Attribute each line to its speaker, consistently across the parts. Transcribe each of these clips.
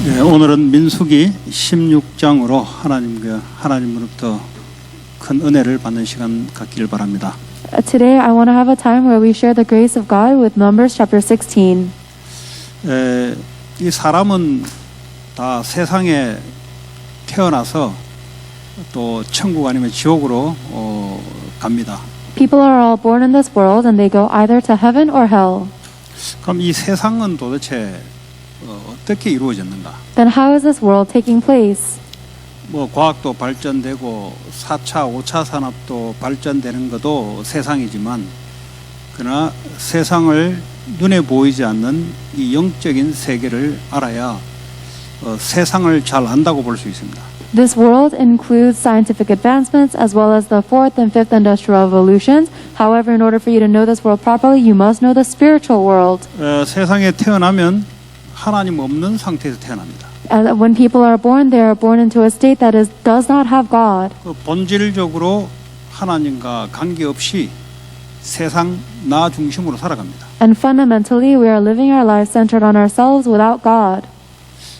Speaker 1: 예, 오늘은 민수기 16장으로 하나님으로부터 큰 은혜를 받는 시간 갖기를 바랍니다.
Speaker 2: Today I want to have a time where we share the grace of God with Numbers chapter 16.
Speaker 1: 이 사람은 다 세상에 태어나서 또 천국 아니면 지옥으로 갑니다.
Speaker 2: People are all born in this world and they go either to heaven or hell.
Speaker 1: 그럼 이 세상은 도대체 어떻게 이루어졌는가?
Speaker 2: Then how is this world taking place?
Speaker 1: 뭐 과학도 발전되고 4차, 5차 산업도 발전되는 것도 세상이지만 그러나 세상을 눈에 보이지 않는 이 영적인 세계를 알아야 세상을 잘 안다고 볼 수 있습니다.
Speaker 2: This world includes scientific advancements as well as the fourth and fifth industrial revolutions. However, in order for you to know this world properly, you must know the spiritual world.
Speaker 1: 세상에 태어나면 하나님 없는 상태에서 태어납니다.
Speaker 2: When people are born into a state that does not have God.
Speaker 1: 본질적으로 하나님과 관계없이 세상 나 중심으로 살아갑니다.
Speaker 2: And fundamentally, we are living our lives centered on ourselves without God.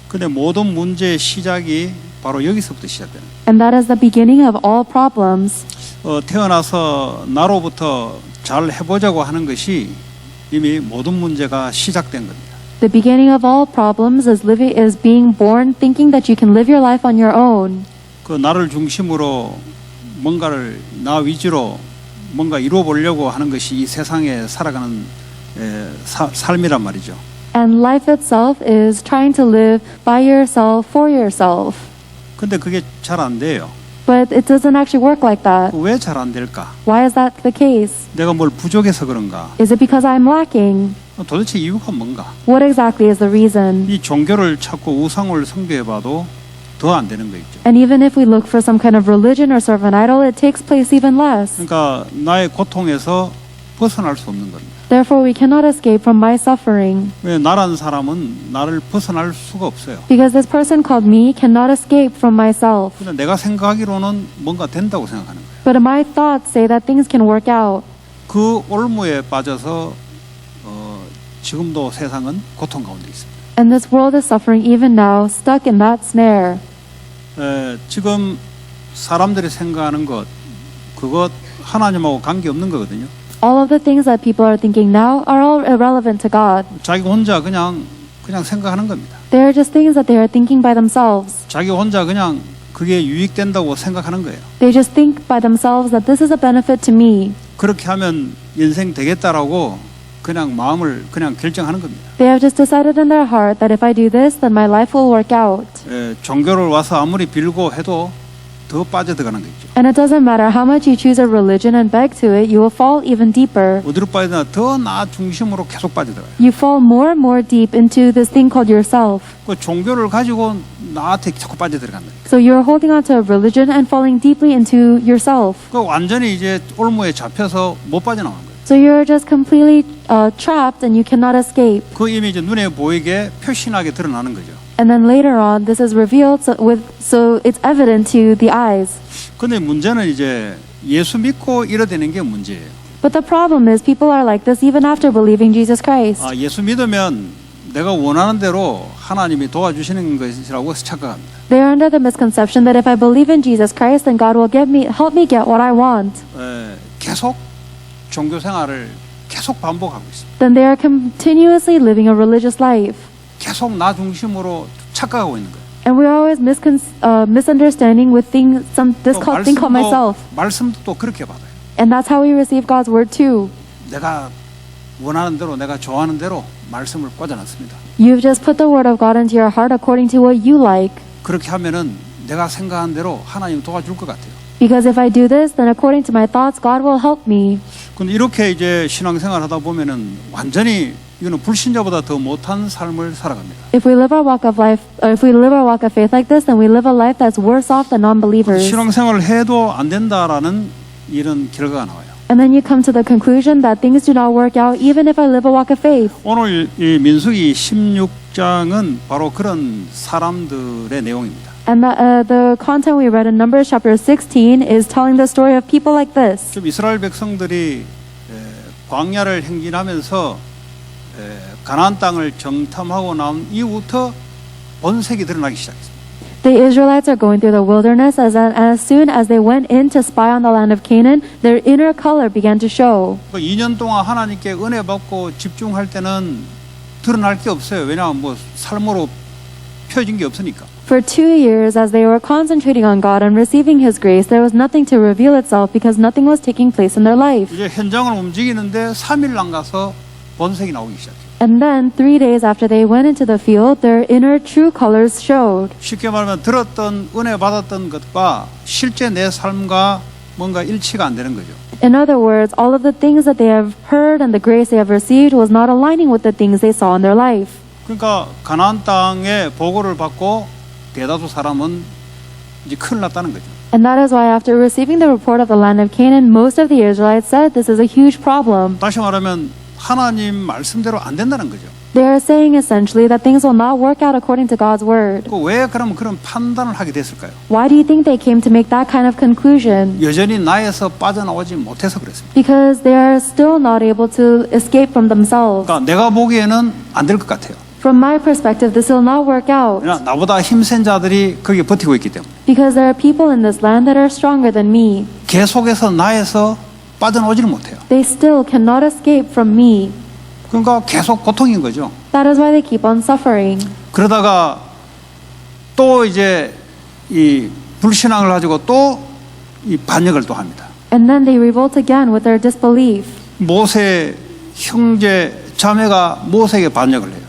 Speaker 1: 근데 모든 문제의 시작이 바로 여기서부터 시작됩니다.
Speaker 2: And that is the beginning of all problems.
Speaker 1: 태어나서 나로부터 잘 해보자고 하는 것이 이미 모든 문제가 시작된 겁니다.
Speaker 2: The beginning of all problems is being born thinking that you can live your life on your own.
Speaker 1: 그 나를 중심으로 뭔가를 나 위주로 뭔가 이루어보려고 하는 것이 이 세상에 살아가는 삶이란 말이죠.
Speaker 2: And life itself is trying to live by yourself, for yourself.
Speaker 1: 근데 그게 잘 안 돼요.
Speaker 2: But it doesn't actually work like that.
Speaker 1: 왜 잘 안 될까?
Speaker 2: Why is that the case?
Speaker 1: 내가 뭘 부족해서 그런가?
Speaker 2: Is it because I'm lacking?
Speaker 1: 도대체 이유가 뭔가?
Speaker 2: What exactly is the reason?
Speaker 1: 이 종교를 찾고 우상을 숭배해봐도 더 안 되는 거 있죠.
Speaker 2: And even if we look for some kind of religion or serve an idol, it takes place even less.
Speaker 1: 그러니까 나의 고통에서 벗어날 수 없는 겁니다.
Speaker 2: Therefore, we cannot escape from my suffering.
Speaker 1: 왜 나라는 사람은 나를 벗어날 수가 없어요.
Speaker 2: Because this person called me cannot escape from myself.
Speaker 1: 근데 내가 생각하기로는 뭔가 된다고 생각하는 거예요.
Speaker 2: But my thoughts say that things can work out.
Speaker 1: 그 올무에 빠져서 지금도 세상은 고통 가운데 있습니다.
Speaker 2: And this world is suffering even now, stuck in that snare.
Speaker 1: 지금 사람들이 생각하는 그것 하나님하고 관계없는 거거든요.
Speaker 2: All of the things that people are thinking now are all irrelevant to God.
Speaker 1: 자기 혼자 그냥 생각하는 겁니다.
Speaker 2: They are just things that they are thinking by themselves.
Speaker 1: 자기 혼자 그냥 그게 유익된다고 생각하는 거예요.
Speaker 2: They just think by themselves that this is a benefit to me.
Speaker 1: 그렇게 하면 인생 되겠다라고 그냥 마음을 그냥 결정하는 겁니다.
Speaker 2: They have just decided in their heart that if I do this, then my life will work out.
Speaker 1: 종교를 와서 아무리 빌고 해도 더 빠져들어가는 거죠.
Speaker 2: And it doesn't matter how much you choose a religion and beg to it, you will fall even deeper.
Speaker 1: 어디로 빠져나 더 나 중심으로 계속 빠져들어요.
Speaker 2: You fall more and more deep into this thing called yourself.
Speaker 1: 그 종교를 가지고 나한테 자꾸 빠져들어간다.
Speaker 2: So you're holding on to a religion and falling deeply into yourself.
Speaker 1: 그 완전히 이제 올무에 잡혀서 못 빠져나오는 거예요.
Speaker 2: So you're just completely trapped and you cannot escape.
Speaker 1: 그 이미 이제 눈에 보이게 표신하게 드러나는 거죠.
Speaker 2: And then later on, this is revealed so it's evident to the eyes.
Speaker 1: 근데 문제는 이제 예수 믿고 이러되는 게 문제예요.
Speaker 2: But the problem is people are like this even after believing Jesus Christ.
Speaker 1: 예수 믿으면 내가 원하는 대로 하나님이 도와주시는 것이라고 착각합니다.
Speaker 2: They are under the misconception that if I believe in Jesus Christ, then God will help me get what I want.
Speaker 1: 계속 종교 생활을 계속 반복하고 있습니다.
Speaker 2: Then they are continuously living a religious life.
Speaker 1: 계속 나 중심으로 착각하고 있는 거예요.
Speaker 2: And we are always misunderstanding with thing called myself.
Speaker 1: 말씀도 또 그렇게 받아요.
Speaker 2: And that's how we receive God's word too.
Speaker 1: 내가 원하는 대로, 내가 좋아하는 대로 말씀을 꽂아놨습니다.
Speaker 2: You've just put the word of God into your heart according to what you like.
Speaker 1: 그렇게 하면은 내가 생각한 대로 하나님 도와줄 것 같아요.
Speaker 2: Because if I do this, then according to my thoughts, God will help me.
Speaker 1: 근데 이렇게 이제 신앙생활 하다 보면은 완전히 이거는 불신자보다 더 못한 삶을 살아갑니다.
Speaker 2: If we live our walk of life, or if we live our walk of faith like this, then we live a life that's worse off than non-believers.
Speaker 1: 신앙생활을 해도 안 된다라는 이런 결과가 나와요.
Speaker 2: And then you come to the conclusion that things do not work out even if I live a walk of faith.
Speaker 1: 오늘 이 민수기 16장은 바로 그런 사람들의 내용입니다.
Speaker 2: And the content we read in Numbers chapter 16 is telling the story of people like this.
Speaker 1: 좀 이스라엘 백성들이 광야를 행진하면서 가나안 땅을 정탐하고 나온 이후부터 본색이 드러나기 시작했습니다.
Speaker 2: The Israelites are going through the wilderness, and as soon as they went in to spy on the land of Canaan, their inner color began to show.
Speaker 1: 그 2년 동안 하나님께 은혜 받고 집중할 때는 드러날 게 없어요. 왜냐하면 뭐 삶으로 펴진 게 없으니까.
Speaker 2: For 2 years, as they were concentrating on God and receiving His grace, there was nothing to reveal itself because nothing was taking place in their life.
Speaker 1: 이제 현장을 움직이는데 3일 안 가서 본색이 나오기 시작해요.
Speaker 2: And then 3 days after they went into the field, their inner true colors showed.
Speaker 1: 쉽게 말하면 들었던 은혜 받았던 것과 실제 내 삶과 뭔가 일치가 안 되는 거죠.
Speaker 2: In other words, all of the things that they have heard and the grace they have received was not aligning with the things they saw in their life.
Speaker 1: 그러니까 가나안 땅의 보고를 받고 대다수 사람은 이제 큰일 났다는 거죠.
Speaker 2: And that is why after receiving the report of the land of Canaan, most of the Israelites said this is a huge problem.
Speaker 1: 다시 말하면 하나님 말씀대로 안 된다는 거죠.
Speaker 2: They are saying essentially that things will not work out according to God's word.
Speaker 1: 왜 그러면 그런 판단을 하게 됐을까요?
Speaker 2: Why do you think they came to make that kind of conclusion?
Speaker 1: 여전히 나에서 빠져나오지 못해서 그랬습니다.
Speaker 2: Because they are still not able to escape from themselves.
Speaker 1: 그러니까 내가 보기에는 안 될 것 같아요.
Speaker 2: From my perspective, this will not work out.
Speaker 1: 왜냐, 나보다 힘센 자들이 거기에 버티고 있기 때문에.
Speaker 2: Because there are people in this land that are stronger than me.
Speaker 1: 계속해서 나에서 빠져나오지를 못해요.
Speaker 2: They still cannot escape from me.
Speaker 1: 그러니까 계속 고통인 거죠.
Speaker 2: That is why they keep on suffering.
Speaker 1: 그러다가 또 이제 이 불신앙을 가지고 또 이 반역을 또 합니다.
Speaker 2: And then they revolt again with their disbelief.
Speaker 1: 모세 형제 자매가 모세에게 반역을 해요.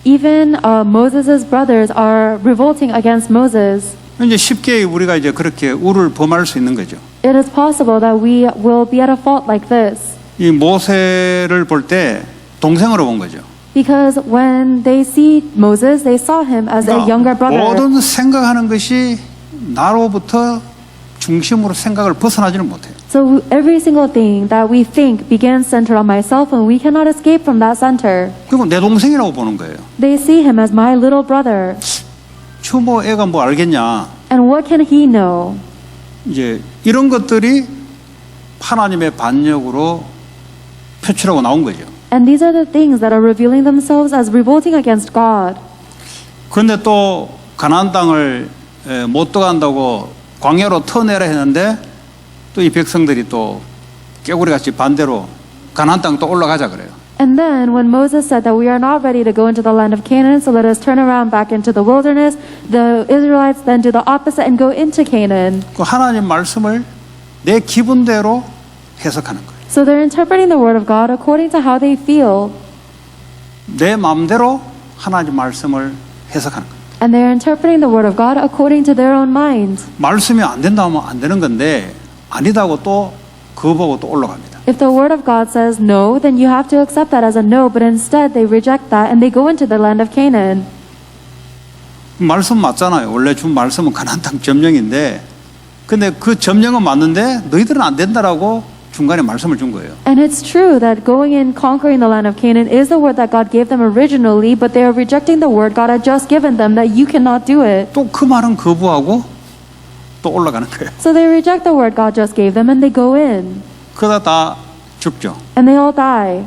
Speaker 2: Even Moses' brothers are revolting against Moses.
Speaker 1: 이제 쉽게 우리가 이제 그렇게 우를 범할 수 있는 거죠.
Speaker 2: It is possible that we will be at a fault like this.
Speaker 1: 이 모세를 볼 때 동생으로 본 거죠.
Speaker 2: Because when they see Moses, they saw him as a younger brother.
Speaker 1: 모든 생각하는 것이 나로부터 중심으로 생각을 벗어나지는 못해요.
Speaker 2: So every single thing that we think begins centered on myself, and we cannot escape from that center.
Speaker 1: 그리고 내 동생이라고 보는 거예요.
Speaker 2: They see him as my little brother.
Speaker 1: 뭐 애가 뭐 알겠냐.
Speaker 2: And what can he know?
Speaker 1: 이제 이런 것들이 하나님의 반역으로 표출하고 나온 거죠.
Speaker 2: And these are the things that are revealing themselves as revolting against God.
Speaker 1: 그런데 또 가나안 땅을 못 들어간다고 광야로 터내라 했는데 또 이 백성들이 또 깨구리같이 반대로 가나안 땅 또 올라가자 그래요.
Speaker 2: And then when Moses said that we are not ready to go into the land of Canaan, so let us turn around back into the wilderness, the Israelites then do the opposite and go into Canaan.
Speaker 1: 그 하나님 말씀을 내 기분대로 해석하는 거예요.
Speaker 2: So they're interpreting the word of God according to how they feel.
Speaker 1: 내 마음대로 하나님 말씀을 해석하는 거예요.
Speaker 2: And they're interpreting the word of God according to their own minds.
Speaker 1: 말씀이 안 된다면 안 되는 건데 아니다고 또 그거 보고 또 올라갑니다.
Speaker 2: If the word of God says no, then you have to accept that as a no, but instead they reject that and they go into the land of Canaan.
Speaker 1: 말씀 맞잖아요. 원래 준 말씀은 가나안 땅 점령인데 근데 그 점령은 맞는데 너희들은 안 된다라고 중간에 말씀을 준 거예요.
Speaker 2: And it's true that going and conquering the land of Canaan is the word that God gave them originally, but they are rejecting the word God had just given them that you cannot do it.
Speaker 1: 또 그 말은 거부하고 또 올라가는 거예요.
Speaker 2: So they reject the word God just gave them and they go in.
Speaker 1: 그러다 다 죽죠.
Speaker 2: And they all die.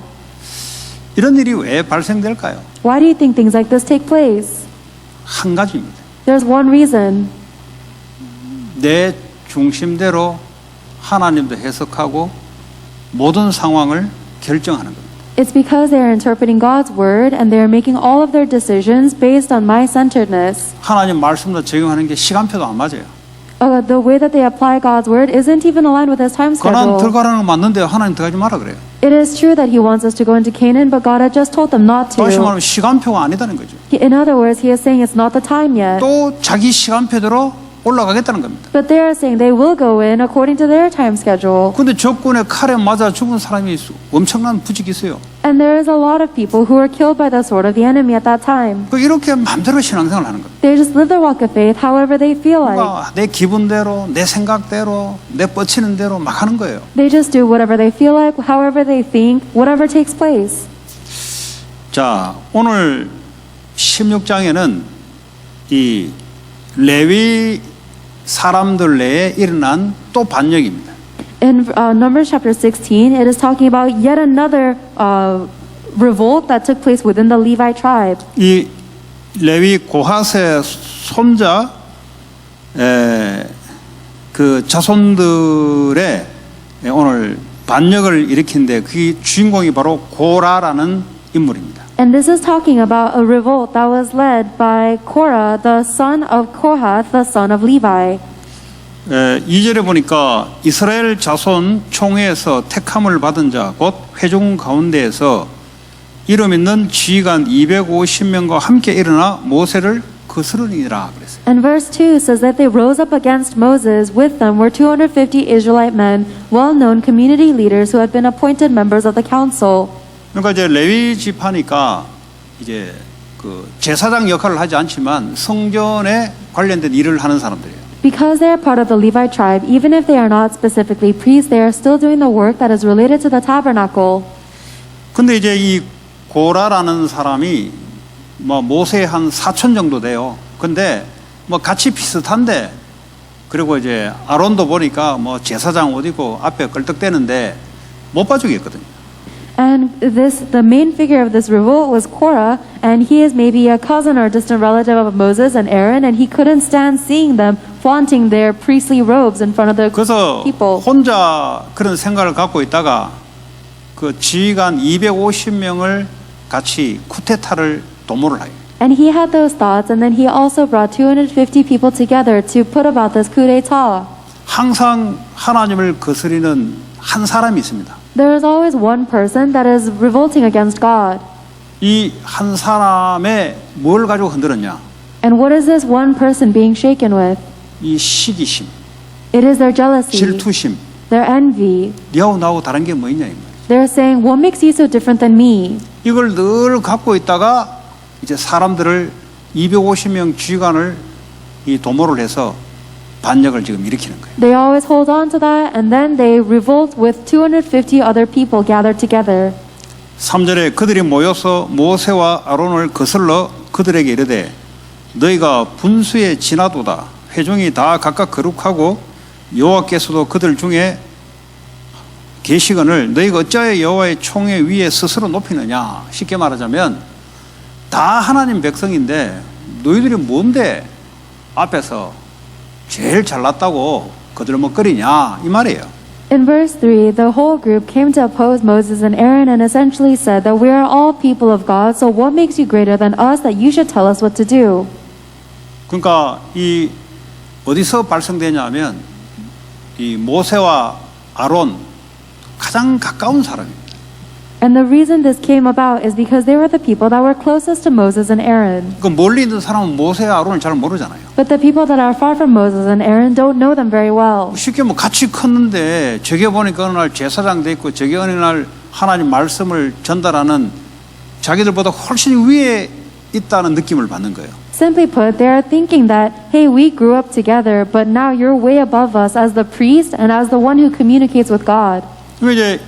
Speaker 1: 이런 일이 왜 발생될까요?
Speaker 2: Why do you think things like this take place?
Speaker 1: 한 가지입니다.
Speaker 2: There's one reason.
Speaker 1: 내 중심대로 하나님도 해석하고 모든 상황을 결정하는 겁니다.
Speaker 2: It's because they are interpreting God's word and they are making all of their decisions based on my-centeredness.
Speaker 1: 하나님 말씀도 적용하는 게 시간표도 안 맞아요.
Speaker 2: The way that they apply God's word isn't even aligned with His time
Speaker 1: 가나안
Speaker 2: schedule.
Speaker 1: 들어가라는 건 맞는데 하나님 들어가지 마라 그래요.
Speaker 2: It is true that He wants us to go into Canaan, but God had just told them not
Speaker 1: 다시
Speaker 2: to.
Speaker 1: 말하면 시간표가 아니다는 거죠.
Speaker 2: In other words, He is saying it's not the time yet.
Speaker 1: 또 자기 시간표대로 올라가겠다는 겁니다.
Speaker 2: But they are saying they will go in according to their time schedule.
Speaker 1: 그런데 적군의 칼에 맞아 죽은 사람이 엄청난 부직이 있어요.
Speaker 2: And there is a lot of people who were killed by the sword of the enemy at that time.
Speaker 1: 이렇게 마음대로 신앙생활을 하는 겁니다.
Speaker 2: They just live their walk of faith however they feel like.
Speaker 1: 내 기분대로, 내 생각대로, 내 뻗치는 대로 막 하는 거예요.
Speaker 2: They just do whatever they feel like, however they think, whatever takes place.
Speaker 1: 자, 오늘 16장에는 이 레위 사람들 내에 일어난 또 반역입니다.
Speaker 2: In Numbers chapter 16, it is talking about yet another revolt that took place within the Levite tribe.
Speaker 1: 이 레위 고핫의 손자 그 자손들의 오늘 반역을 일으킨데 그 주인공이 바로 고라라는 인물입니다.
Speaker 2: And this is talking about a revolt that was led by Korah, the son of Kohath, the son of Levi.
Speaker 1: 2절에 보니까 이스라엘 자손 총회에서 택함을 받은 자 곧 회중 가운데에서 이름 있는 지휘관 250명과 함께 일어나 모세를 거스르니라 그랬어요.
Speaker 2: And verse 2 says that they rose up against Moses. With them were 250 Israelite men, well-known community leaders who had been appointed members of the council.
Speaker 1: 그러니까 이제 레위 지파니까 이제 그 제사장 역할을 하지 않지만 성전에 관련된 일을 하는 사람들이에요.
Speaker 2: Because they are part of the Levite tribe, even if they are not specifically priests, they are still doing the work that is related to the tabernacle.
Speaker 1: 근데 이제 이 고라라는 사람이 뭐 모세 한 4천 정도 돼요. 근데 뭐 같이 비슷한데 그리고 이제 아론도 보니까 뭐 제사장 옷 입고 앞에 걸떡대는데 못 봐주겠거든요.
Speaker 2: And the main figure of this revolt was Korah, and he is maybe a cousin or distant relative of Moses and Aaron, and he couldn't stand seeing them flaunting their priestly robes in front of the
Speaker 1: 그래서
Speaker 2: people.
Speaker 1: 혼자 그런 생각을 갖고 있다가 그 지휘관 250명을 같이 쿠데타를 도모를 해요.
Speaker 2: And he had those thoughts, and then he also brought 250 people together to put about this coup d'état.
Speaker 1: 항상 하나님을 거스리는 한 사람이 있습니다.
Speaker 2: There is always one person that is revolting against God.
Speaker 1: 이 한 사람의 뭘 가지고 흔들었냐?
Speaker 2: And what is this one person being shaken with?
Speaker 1: 이 시기심,
Speaker 2: It is their jealousy,
Speaker 1: 질투심.
Speaker 2: their envy.
Speaker 1: 니하고 나하고 다른 게 뭐 있냐 이 말이야.
Speaker 2: They're saying, what makes you so different than me?
Speaker 1: 이걸 늘 갖고 있다가 이제 사람들을 250명 지휘관을 이 도모를 해서 반역을 지금 일으키는 거예요.
Speaker 2: They always hold on to that, and then they revolt with 250 other people gathered together.
Speaker 1: 3절에 그들이 모여서 모세와 아론을 거슬러 그들에게 이르되 너희가 분수에 지나도다. 회중이 다 각각 거룩하고 여호와께서도 그들 중에 계시거늘 너희가 어찌하여 여호와의 총회 위에 스스로 높이느냐. 쉽게 말하자면 다 하나님 백성인데 너희들이 뭔데 앞에서 제일 잘났다고 거들먹거리냐 이 말이에요.
Speaker 2: In verse 3, the whole group came to oppose Moses and Aaron and essentially said that we are all people of God, so what makes you greater than us that you should tell us what to do?
Speaker 1: 그러니까 이 어디서 발생되냐면 이 모세와 아론 가장 가까운 사람입니다.
Speaker 2: And the reason this came about is because they were the people that were closest to Moses and Aaron.
Speaker 1: 그 멀리 있는 사람은 모세와 아론을 잘 모르잖아요.
Speaker 2: But the people that are far from Moses and Aaron don't know them very well.
Speaker 1: 쉽게 뭐 같이 컸는데 저게 보니까 어느 날 제사장 돼 있고 저게 어느 날 하나님 말씀을 전달하는 자기들보다 훨씬 위에 있다는 느낌을 받는 거예요.
Speaker 2: Simply put, they are thinking that, hey, we grew up together, but now you're way above us as the priest and as the one who communicates with God.
Speaker 1: 그리고 이제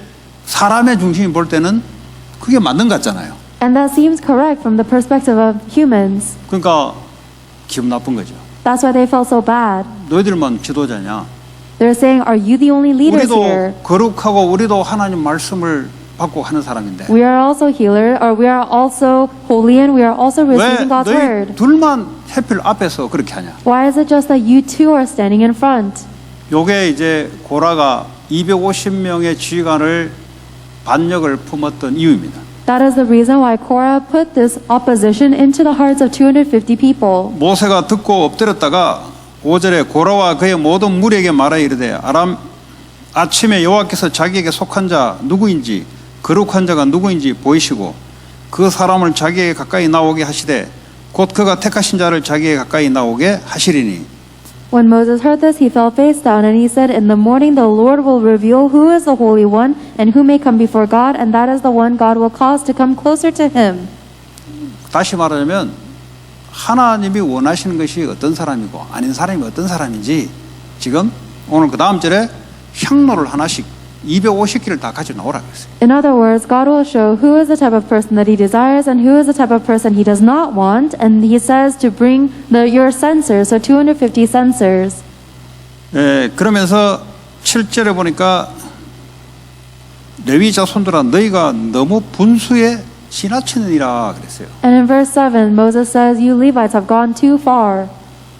Speaker 1: 사람의 중심이 볼 때는 그게 맞는 것 같잖아요.
Speaker 2: And that seems correct from the perspective of humans.
Speaker 1: 그러니까 기분 나쁜 거죠.
Speaker 2: That's why they felt so bad.
Speaker 1: 너희들만 지도자냐?
Speaker 2: They're saying, are you the only leaders here?
Speaker 1: 우리도 거룩하고 우리도 하나님 말씀을 받고 하는 사람인데
Speaker 2: We are also healer, or we are also holy, and we are also
Speaker 1: 왜
Speaker 2: receiving God's
Speaker 1: 너희
Speaker 2: word.
Speaker 1: 둘만 해필 앞에서 그렇게 하냐?
Speaker 2: Why is it just that you two are standing in front?
Speaker 1: 요게 이제 고라가 250명의 지휘관을 반역을 품었던 이유입니다.
Speaker 2: That is the reason why Korah put this opposition into the hearts of 250 people.
Speaker 1: 모세가 듣고 엎드렸다가 5절에 고라와 그의 모든 무리에게 말하 이르되 아침에 여호와께서 자기에게 속한 자 누구인지 거룩한 자가 누구인지 보이시고 그 사람을 자기에게 가까이 나오게 하시되 곧 그가 택하신 자를 자기에게 가까이 나오게 하시리니.
Speaker 2: When Moses heard this, he fell face down, and he said, in the morning the Lord will reveal who is the Holy One and who may come before God, and that is the one God will cause to come closer to him.
Speaker 1: 다시 말하자면 하나님이 원하시는 것이 어떤 사람이고 아닌 사람이 어떤 사람인지 지금 오늘 그 다음 절에 향로를 하나씩 250개를 다 가지고 나오라고 했어요.
Speaker 2: In other words, God will show who is the type of person that he desires and who is the type of person he does not want, and he says to bring your censers, so 250 censers.
Speaker 1: 그러면서 7절에 보니까 레위 자손들아 너희가 너무 분수에 지나치느니라 그랬어요.
Speaker 2: And in verse 7, Moses says, "You Levites have gone too far."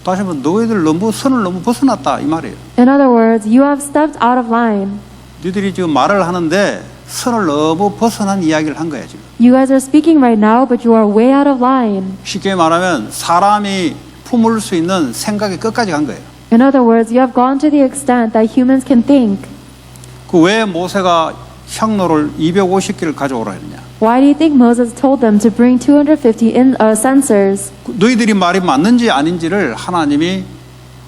Speaker 1: 다시 한번 너희들 선을 너무 벗어났다 이 말이에요.
Speaker 2: In other words, you have stepped out of line.
Speaker 1: 너희들이 지금 말을 하는데 선을 너무 벗어난 이야기를 한 거야 지금.
Speaker 2: You guys are speaking right now, but you are way out of line.
Speaker 1: 쉽게 말하면 사람이 품을 수 있는 생각의 끝까지 간 거예요.
Speaker 2: In other words, you have gone to the extent that humans can think.
Speaker 1: 그 왜 모세가 향로를 250개를 가져오라 했느냐?
Speaker 2: Why do you think Moses told them to bring 250 censers?
Speaker 1: 너희들이 말이 맞는지 아닌지를 하나님이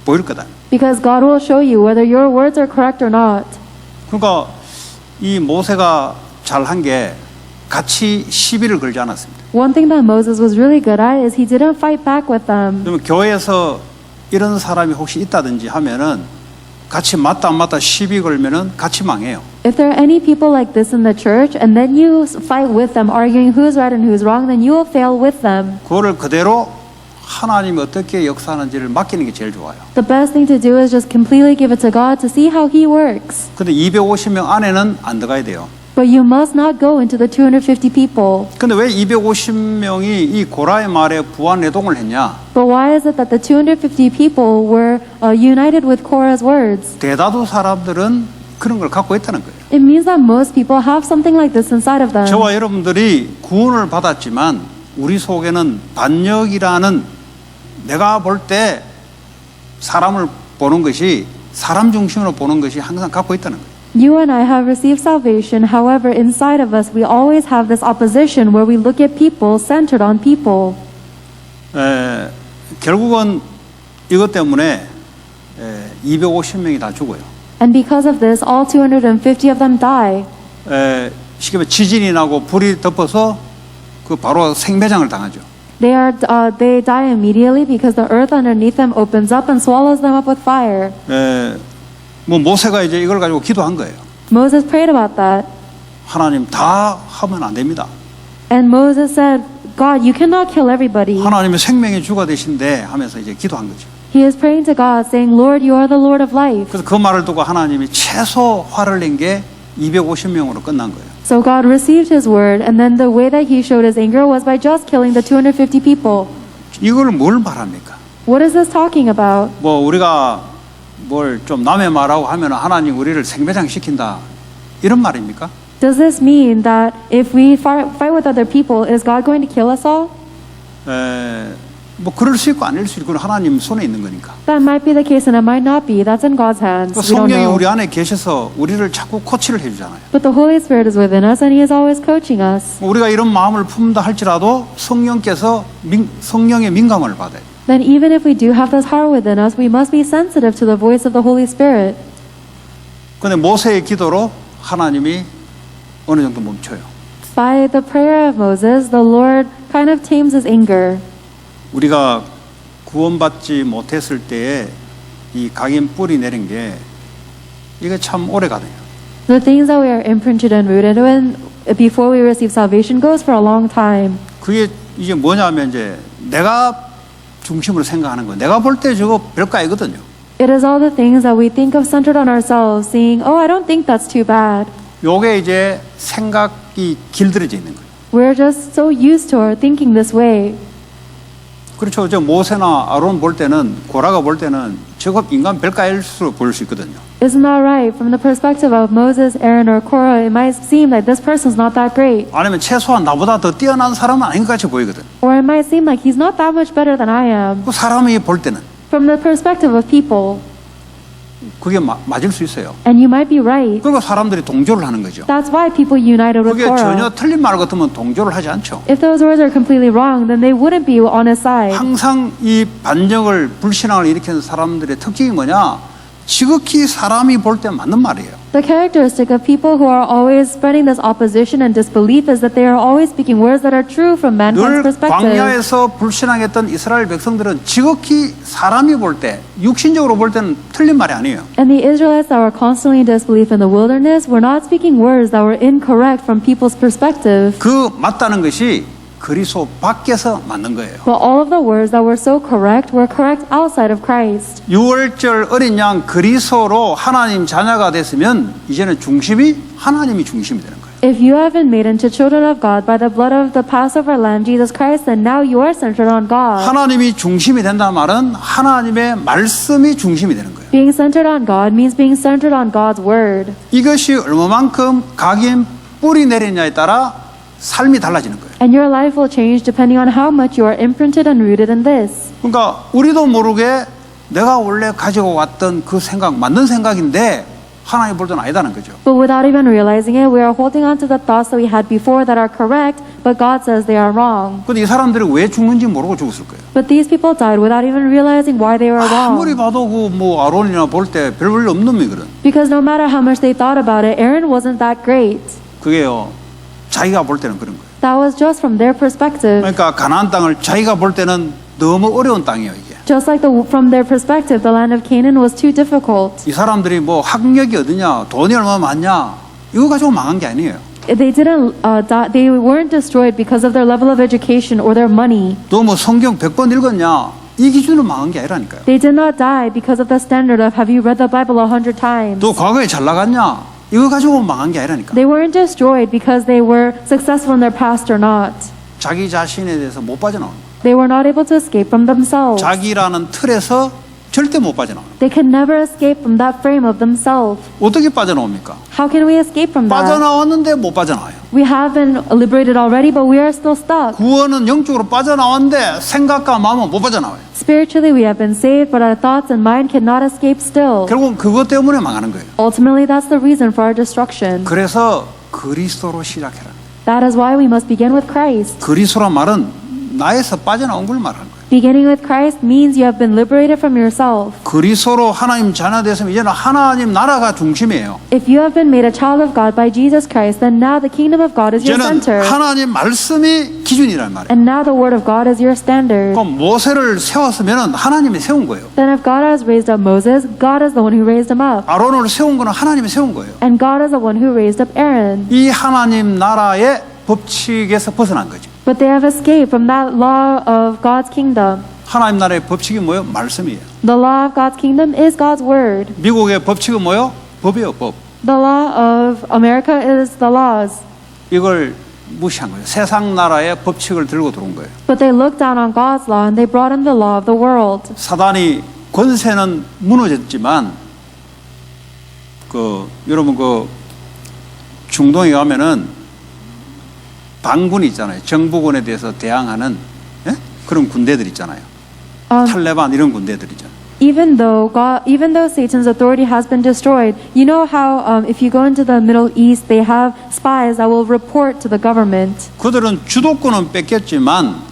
Speaker 1: 보일 거다.
Speaker 2: Because God will show you whether your words are correct or not.
Speaker 1: 그러니까 이 모세가 잘한 게 같이 시비를 걸지 않았습니다.
Speaker 2: One thing that Moses was really good at is he didn't fight back with them.
Speaker 1: 그러면 교회에서 이런 사람이 혹시 있다든지 하면은 같이 맞다 안 맞다 시비 걸면은 같이 망해요.
Speaker 2: If there are any people like this in the church and then you fight with them arguing who's right and who's wrong, then you will fail with them.
Speaker 1: 그거를 그대로 하나님이 어떻게 역사하는지를 맡기는 게 제일 좋아요.
Speaker 2: The best thing to do is just completely give it to God to see how He works.
Speaker 1: 근데 250명 안에는 안 들어가야 돼요.
Speaker 2: But you must not go into the 250 people.
Speaker 1: 근데 왜 250명이 이 고라의 말에 부안해동을 했냐?
Speaker 2: But why is it that the 250 people were united with Korah's words?
Speaker 1: 대다수 사람들은 그런 걸 갖고 있다는 거예요.
Speaker 2: It means that most people have something like this inside of them.
Speaker 1: 저와 여러분들이 구원을 받았지만 우리 속에는 반역이라는 내가 볼 때 사람을 보는 것이 사람 중심으로 보는 것이 항상 갖고 있다는 거예요.
Speaker 2: You and I have received salvation. However, inside of us, we always have this opposition where we look at people centered on people.
Speaker 1: 결국은 이것 때문에 250명이 다 죽어요.
Speaker 2: And because of this, all 250 of them die.
Speaker 1: 쉽게 말해 지진이 나고 불이 덮어서 그 바로 생매장을 당하죠.
Speaker 2: They die immediately because the earth underneath them opens up and swallows them up with fire.
Speaker 1: 뭐 모세가 이제 이걸 가지고 기도한 거예요.
Speaker 2: Moses prayed about that.
Speaker 1: 하나님 다 하면 안 됩니다.
Speaker 2: And Moses said, God, you cannot kill everybody.
Speaker 1: 하나님의 생명의 주가 되신데 하면서 이제 기도한 거죠.
Speaker 2: He is praying to God, saying, Lord, you are the Lord of life.
Speaker 1: 그래서 그 말을 두고 하나님이 최소 화를 낸 게 250명으로 끝난 거예요.
Speaker 2: So God received his word, and then the way that he showed his anger was by just killing the 250 people.
Speaker 1: 이걸 뭘 말합니까?
Speaker 2: What is this talking about?
Speaker 1: 뭐 우리가 뭘 좀 남의 말하고 하면 하나님 우리를 생매장 시킨다 이런 말입니까?
Speaker 2: Does this mean that if we fight with other people, is God going to kill us all?
Speaker 1: 뭐 그럴 수 있고 아닐 수 있고 하나님 손에 있는 거니까.
Speaker 2: That might be the case and it might not be. That's in God's hands. We don't
Speaker 1: 성령이
Speaker 2: know.
Speaker 1: 우리 안에 계셔서 우리를 자꾸 코치를 해주잖아요.
Speaker 2: But the Holy Spirit is within us and He is always coaching us.
Speaker 1: 우리가 이런 마음을 품다 할지라도 성령께서 성령의 민감을 받아요.
Speaker 2: Then even if we do have this heart within us, we must be sensitive to the voice of the Holy Spirit.
Speaker 1: 그런데 모세의 기도로 하나님이 어느 정도 멈춰요.
Speaker 2: By the prayer of Moses, the Lord kind of tames His anger.
Speaker 1: 우리가 구원받지 못했을 때에 이 각인 뿌리 내린 게 이게 참 오래 가네요.
Speaker 2: The things that we are imprinted and rooted in before we receive salvation goes for a long time.
Speaker 1: 그게 이제 뭐냐면 이제 내가 중심으로 생각하는 거. 내가 볼 때 저거 별거 아니거든요.
Speaker 2: It is all the things that we think of centered on ourselves, saying, "Oh, I don't think that's too bad."
Speaker 1: 요게 이제 생각이 길들여져 있는 거예요.
Speaker 2: We're just so used to our thinking this way.
Speaker 1: 그렇죠. 저 모세나 아론 볼 때는 고라가 볼 때는 저거 인간 별가일수로 보일 수 있거든요.
Speaker 2: Isn't that right? From the perspective of Moses, Aaron, or Korah, it might seem like this person's not that great.
Speaker 1: 아니면 최소한 나보다 더 뛰어난 사람은 아닌 것 같이 보이거든.
Speaker 2: Or it might seem like he's not that much better than I am.
Speaker 1: 그 사람이 볼 때는
Speaker 2: From the perspective of people,
Speaker 1: 그게 맞을 수 있어요.
Speaker 2: and you might be right.
Speaker 1: 그리고 사람들이 동조를 하는 거죠.
Speaker 2: That's why people united with
Speaker 1: 그게 전혀
Speaker 2: Korah.
Speaker 1: 틀린 말 같으면 동조를 하지 않죠.
Speaker 2: If those words are completely wrong, then they wouldn't be on his side.
Speaker 1: 항상 이 반정을 불신앙을 일으키는 사람들의 특징이 뭐냐? 지극히 사람이 볼 때 맞는 말이에요.
Speaker 2: The characteristic of people who are always spreading this opposition and disbelief is that they are always speaking words that are true from
Speaker 1: 늘
Speaker 2: mankind's perspective.
Speaker 1: 광야에서 불신앙했던 이스라엘 백성들은 지극히 사람이 볼 때, 육신적으로 볼 때는 틀린 말이 아니에요.
Speaker 2: And the Israelites that were constantly in disbelief in the wilderness were not speaking words that were incorrect from people's perspective.
Speaker 1: 그 맞다는 것이 그리스도 밖에서 맞는 거예요.
Speaker 2: But all of the words that were so correct were correct outside of Christ.
Speaker 1: 유월절 어린 양 그리스도로 하나님 자녀가 됐으면 이제는 중심이 하나님이 중심이 되는 거예요.
Speaker 2: If you have been made into children of God by the blood of the Passover Lamb, Jesus Christ, then now you are centered on God.
Speaker 1: 하나님이 중심이 된다는 말은 하나님의 말씀이 중심이 되는 거예요.
Speaker 2: Being centered on God means being centered on God's Word.
Speaker 1: 이것이 얼마만큼 각인 뿌리 내리냐에 따라 삶이 달라지는 거예요.
Speaker 2: And your life will change depending on how much you are imprinted and rooted in this.
Speaker 1: 그러니까 우리도 모르게 내가 원래 가지고 왔던 그 생각, 맞는 생각인데 하나님 볼 때는 아니다는 거죠.
Speaker 2: But without even realizing it, we are holding on to the thoughts that we had before that are correct, but God says they are wrong.
Speaker 1: 근데 이 사람들이 왜 죽는지 모르고 죽었을 거예요.
Speaker 2: But these people died without even realizing why they were
Speaker 1: 아무리
Speaker 2: wrong.
Speaker 1: 봐도 그 뭐 아론이나 볼 때 별 볼일 없는 놈이거든.
Speaker 2: Because no matter how much they thought about it, Aaron wasn't that great.
Speaker 1: 그게요, 자기가 볼 때는 그런 거예요.
Speaker 2: That was just from their perspective.
Speaker 1: 그러니까 가나안 땅을 자기가 볼 때는 너무 어려운 땅이에요, 이게.
Speaker 2: Just like from their perspective, the land of Canaan was too difficult.
Speaker 1: 이 사람들이 뭐 학력이 어디냐, 돈이 얼마 많냐, 이거 가지고 망한 게 아니에요.
Speaker 2: They didn't they weren't destroyed because of their level of education or their money.
Speaker 1: 또 뭐 성경 100번 읽었냐, 이 기준으로 망한 게 아니라니까요.
Speaker 2: They did not die because of the standard of have you read the Bible 100 times.
Speaker 1: 또 과거에 잘 나갔냐, 이거 가지고 망한 게 아니라니까.
Speaker 2: They weren't destroyed because they were successful in their past or not.
Speaker 1: 자기 자신에 대해서 못 빠져나오는 거예요.
Speaker 2: They were not able to escape from themselves.
Speaker 1: 자기라는 틀에서 절대 못 빠져나오는 거예요.
Speaker 2: They can never escape from that frame of themselves.
Speaker 1: 어떻게 빠져나옵니까?
Speaker 2: How can we escape from that?
Speaker 1: 빠져나왔는데 못 빠져나와요.
Speaker 2: We have been liberated already, but we are still stuck.
Speaker 1: 구원은 영적으로 빠져나왔는데 생각과 마음은 못 빠져나와요.
Speaker 2: Spiritually, we have been saved, but our thoughts and mind cannot escape still.
Speaker 1: 결국은 그것 때문에 망하는 거예요.
Speaker 2: Ultimately, that's the reason for our destruction.
Speaker 1: 그래서 그리스도로 시작해라.
Speaker 2: That is why we must begin with Christ.
Speaker 1: 그리스도란 말은 나에서 빠져나온 걸 말하는 거예요.
Speaker 2: Beginning with Christ means you have been liberated from yourself.
Speaker 1: 그리스도로 하나님 자녀 됐으면 이제는 하나님 나라가 중심이에요.
Speaker 2: If you have been made a child of God by Jesus Christ, then now the kingdom of God is your
Speaker 1: 이제는
Speaker 2: center.
Speaker 1: 하나님 말씀이 기준이란 말이에요.
Speaker 2: And now the word of God is your standard.
Speaker 1: 그럼 모세를 세웠으면 하나님이 세운 거예요.
Speaker 2: Then if God has raised up Moses, God is the one who raised him up.
Speaker 1: 아론을 세운 거는 하나님이 세운 거예요.
Speaker 2: And God is the one who raised up Aaron.
Speaker 1: 이 하나님 나라의 법칙에서 벗어난 거죠.
Speaker 2: But they have escaped from that law of God's kingdom.
Speaker 1: 하나님 나라의 법칙이 뭐예요? 말씀이에요.
Speaker 2: The law of God's kingdom is God's word.
Speaker 1: 미국의 법칙은 뭐예요? 법이에요, 법.
Speaker 2: The law of America is the laws.
Speaker 1: 이걸 무시한 거예요. 세상 나라의 법칙을 들고 들어온 거예요.
Speaker 2: But they looked down on God's law and they brought in the law of the world.
Speaker 1: 사단이 권세는 무너졌지만 여러분 중동에 가면은 반군이 있잖아요. 정부군에 대해서 대항하는 그런 군대들 있잖아요. 탈레반 이런 군대들이죠.
Speaker 2: Even though Satan's authority has been destroyed, you know how if you go into the Middle East, they have spies that will report to the government.
Speaker 1: 그들은 주도권은 뺏겼지만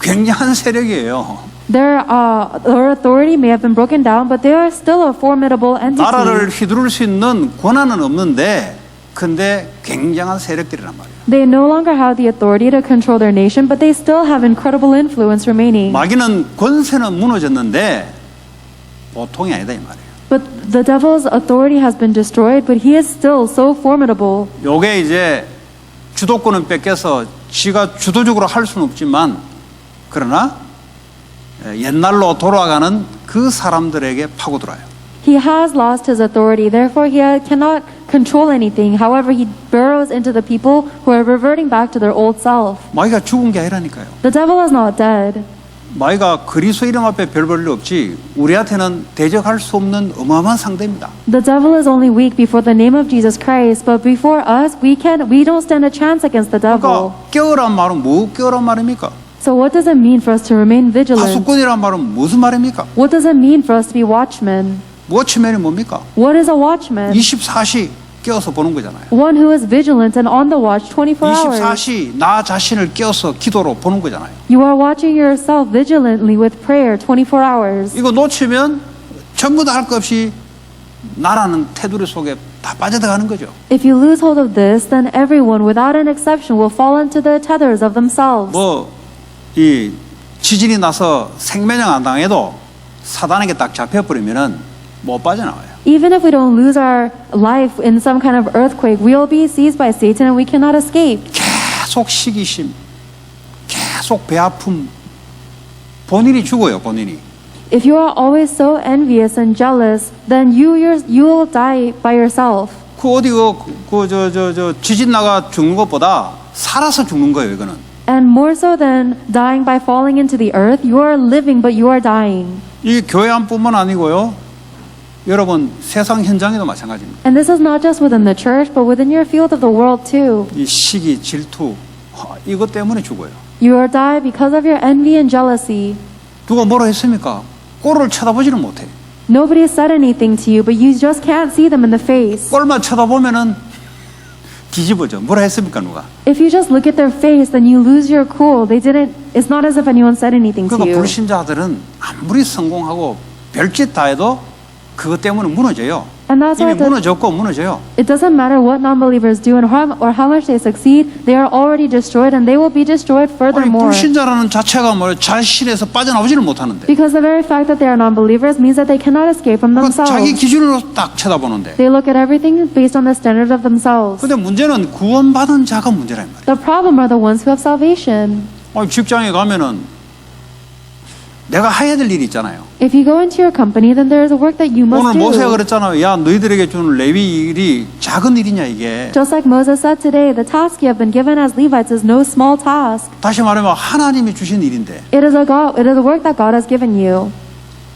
Speaker 1: 굉장한 세력이에요.
Speaker 2: Their authority may have been broken down, but they are still a formidable entity.
Speaker 1: 나라를 휘두를 수 있는 권한은 없는데, 근데 굉장한 세력들이란 말이에요.
Speaker 2: They no longer have the authority to control their nation, but they still have incredible influence remaining.
Speaker 1: 마귀는 권세는 무너졌는데 보통이 아니다 이 말이에요.
Speaker 2: But the devil's authority has been destroyed, but he is still so formidable.
Speaker 1: 요게 이제 주도권은 뺏겨서 지가 주도적으로 할 수는 없지만 그러나 옛날로 돌아가는 그 사람들에게 파고들어요.
Speaker 2: He has lost his authority, therefore he cannot control anything. However, he burrows into the people who are reverting back to their old self.
Speaker 1: 마귀가 죽은 게 아니라니까요.
Speaker 2: The devil is not dead.
Speaker 1: 마귀가 그리스도 이름 앞에 별 볼 일 없지 우리한테는 대적할 수 없는 어마어마한 상대입니다.
Speaker 2: The devil is only weak before the name of Jesus Christ, but before us, we don't stand a chance against the devil.
Speaker 1: 그러니까 깨어란 말은 뭐 깨어란 말입니까?
Speaker 2: So what does it mean for us to remain vigilant?
Speaker 1: 파수꾼이란 말은 무슨 말입니까?
Speaker 2: What does it mean for us to be watchmen?
Speaker 1: 워치맨이 뭡니까?
Speaker 2: What is a watchman?
Speaker 1: 24시 깨어서 보는 거잖아요.
Speaker 2: One who is vigilant and on the watch 24 hours.
Speaker 1: 24시 나 자신을 깨어서 기도로 보는 거잖아요.
Speaker 2: You are watching yourself vigilantly with prayer 24 hours.
Speaker 1: 이거 놓치면 전부 다 할 것 없이 나라는 테두리 속에 다 빠져들어가는 거죠.
Speaker 2: If you lose hold of this, then everyone, without an exception, will fall into the tethers of themselves.
Speaker 1: 이 지진이 나서 생매장 안 당해도 사단에게 딱 잡혀버리면은 못 빠져나와요.
Speaker 2: Even if we don't lose our life in some kind of earthquake, we'll be seized by Satan and we cannot escape.
Speaker 1: 계속 시기심, 계속 배 아픔, 본인이 죽어요, 본인이.
Speaker 2: If you are always so envious and jealous, then you will die by yourself.
Speaker 1: 그 어디 지진 나가 죽는 것보다 살아서 죽는 거예요, 이거는.
Speaker 2: And more so than dying by falling into the earth, you are living but you are dying.
Speaker 1: 이 교회 안뿐만 아니고요. 여러분 세상 현장에도 마찬가지입니다.
Speaker 2: And this is not just within the church, but within your field of the world too.
Speaker 1: 이 시기, 질투 이것 때문에 죽어요.
Speaker 2: You will die because of your envy and jealousy.
Speaker 1: 누가 뭐라 했습니까? 꼴을 쳐다보지는 못해.
Speaker 2: Nobody has said anything to you, but you just can't see them in the face.
Speaker 1: 꼴만 쳐다보면은 뒤집어져. 뭐라 했습니까, 누가?
Speaker 2: If you just look at their face, then you lose your cool. It's not as if anyone said anything to
Speaker 1: 그러니까
Speaker 2: you.
Speaker 1: 불신자들은 아무리 성공하고 별짓 다 해도 그것 때문에 무너져요.
Speaker 2: And that's why
Speaker 1: 이미 무너졌고 무너져요.
Speaker 2: it doesn't matter what non-believers do or how much they succeed, they are already destroyed and they will be destroyed
Speaker 1: 아니,
Speaker 2: furthermore.
Speaker 1: 불신자라는 자체가 뭐 자신에서 빠져나오지를 못하는데
Speaker 2: Because the very fact that they are non-believers means that they cannot escape from
Speaker 1: 그러니까 자기
Speaker 2: themselves.
Speaker 1: 기준으로 딱 쳐다보는데
Speaker 2: They look at everything based on the standard of themselves.
Speaker 1: 근데 문제는 구원받은 자가 문제란 말이에요.
Speaker 2: The problem are the ones who have salvation.
Speaker 1: 아니, 직장에 가면은 내가 해야 될 일이 있잖아요.
Speaker 2: If you go into your company, then there is a work that you must
Speaker 1: 오늘 모세가
Speaker 2: do.
Speaker 1: 그랬잖아요. 야, 너희들에게 주는 레위 일이 작은 일이냐 이게.
Speaker 2: Just like Moses said today, the task you have been given as Levites is no small task.
Speaker 1: 다시 말하면 하나님이 주신 일인데
Speaker 2: It is a work that God has given you.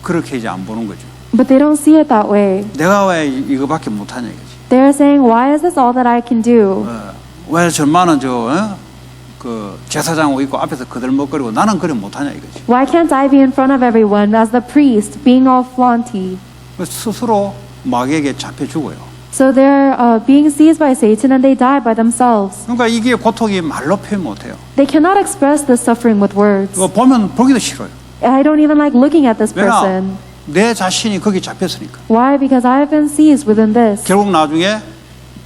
Speaker 1: 그렇게 이제 안 보는 거죠.
Speaker 2: But they don't see it that way.
Speaker 1: 내가 왜 이거밖에 못하냐 이거지.
Speaker 2: They are saying, why is this all that I can do?
Speaker 1: 왜 저만은 그 제사장 옷 입고 앞에서 그들먹거리고 나는 그래 못하냐 이거지.
Speaker 2: Why can't I be in front of everyone as the priest, being all flaunty?
Speaker 1: 스스로 마귀에게 잡혀 죽어요.
Speaker 2: So they're being seized by Satan and they die by themselves.
Speaker 1: 그러니까 이게 고통이 말로 표현 못해요.
Speaker 2: They cannot express this suffering with words.
Speaker 1: 이거 보면 보기도 싫어요.
Speaker 2: I don't even like looking at this
Speaker 1: 왜냐?
Speaker 2: person.
Speaker 1: 내 자신이 거기 잡혔으니까.
Speaker 2: Why? Because I have been seized within this.
Speaker 1: 결국 나중에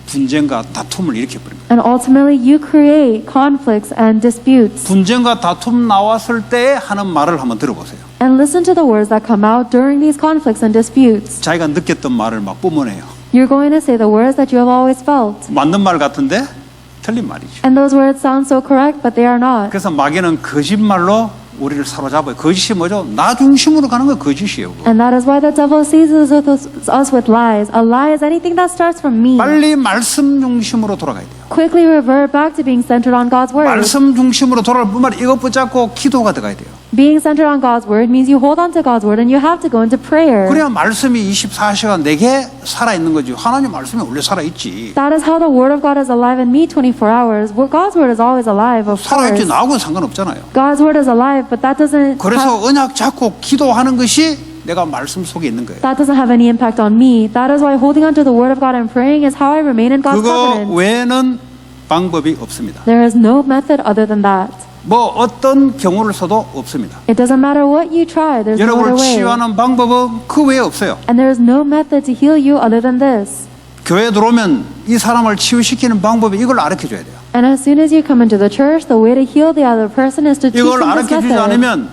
Speaker 1: 분쟁과 다툼을 일으켜버립니다.
Speaker 2: And ultimately you create conflicts and disputes.
Speaker 1: 분쟁과 다툼 나왔을 때 하는 말을 한번 들어보세요.
Speaker 2: And listen to the words that come out during these conflicts and disputes.
Speaker 1: 자기가 느꼈던 말을 막 뿜어내요.
Speaker 2: You're going to say the words that you have always felt.
Speaker 1: 맞는 말 같은데 틀린 말이죠.
Speaker 2: And those words sound so correct, but they are not.
Speaker 1: 그래서 마귀는 거짓말로 우리를 사로잡아요. 거짓이 뭐죠? 나 중심으로 가는 거 거짓이에요. 그거.
Speaker 2: And that is why the devil seizes us with lies. A lie is anything that starts from me.
Speaker 1: 빨리 말씀 중심으로 돌아가야 돼요.
Speaker 2: Quickly revert back to being centered on God's word.
Speaker 1: 말씀 중심으로 돌아갈 뿐만 아니라 이것 붙잡고 기도가 들어가야 돼요.
Speaker 2: Being centered on God's word means you hold on to God's word and you have to go into prayer.
Speaker 1: 그래야 말씀이 24시간 내게 살아있는 거지. 하나님 말씀이 원래 살아있지.
Speaker 2: That is how the word of God is alive in me 24 hours. Well, God's word is always alive, of
Speaker 1: 살아있지
Speaker 2: course.
Speaker 1: 나하고는 상관없잖아요.
Speaker 2: God's word is alive, but that doesn't
Speaker 1: 그래서 언약 잡고 기도하는 것이 내가 말씀 속에 있는 거예요.
Speaker 2: that doesn't have any impact on me. That is why holding on to the word of God and praying is how I remain in God's
Speaker 1: 그거
Speaker 2: covenant.
Speaker 1: 외에는 방법이 없습니다.
Speaker 2: There is no method other than that.
Speaker 1: 뭐 어떤 경우를 써도 없습니다.
Speaker 2: It doesn't matter what you try. There's no other
Speaker 1: 여러분을
Speaker 2: way.
Speaker 1: 치유하는 방법은 그 외에 없어요.
Speaker 2: And there is no method to heal you other than this.
Speaker 1: 교회에 들어오면 이 사람을 치유시키는 방법이 이걸 알려줘야 돼요.
Speaker 2: And as soon as you come into the church, the way to heal the other person is to teach
Speaker 1: 이걸
Speaker 2: them this
Speaker 1: 알려주지
Speaker 2: method.
Speaker 1: 않으면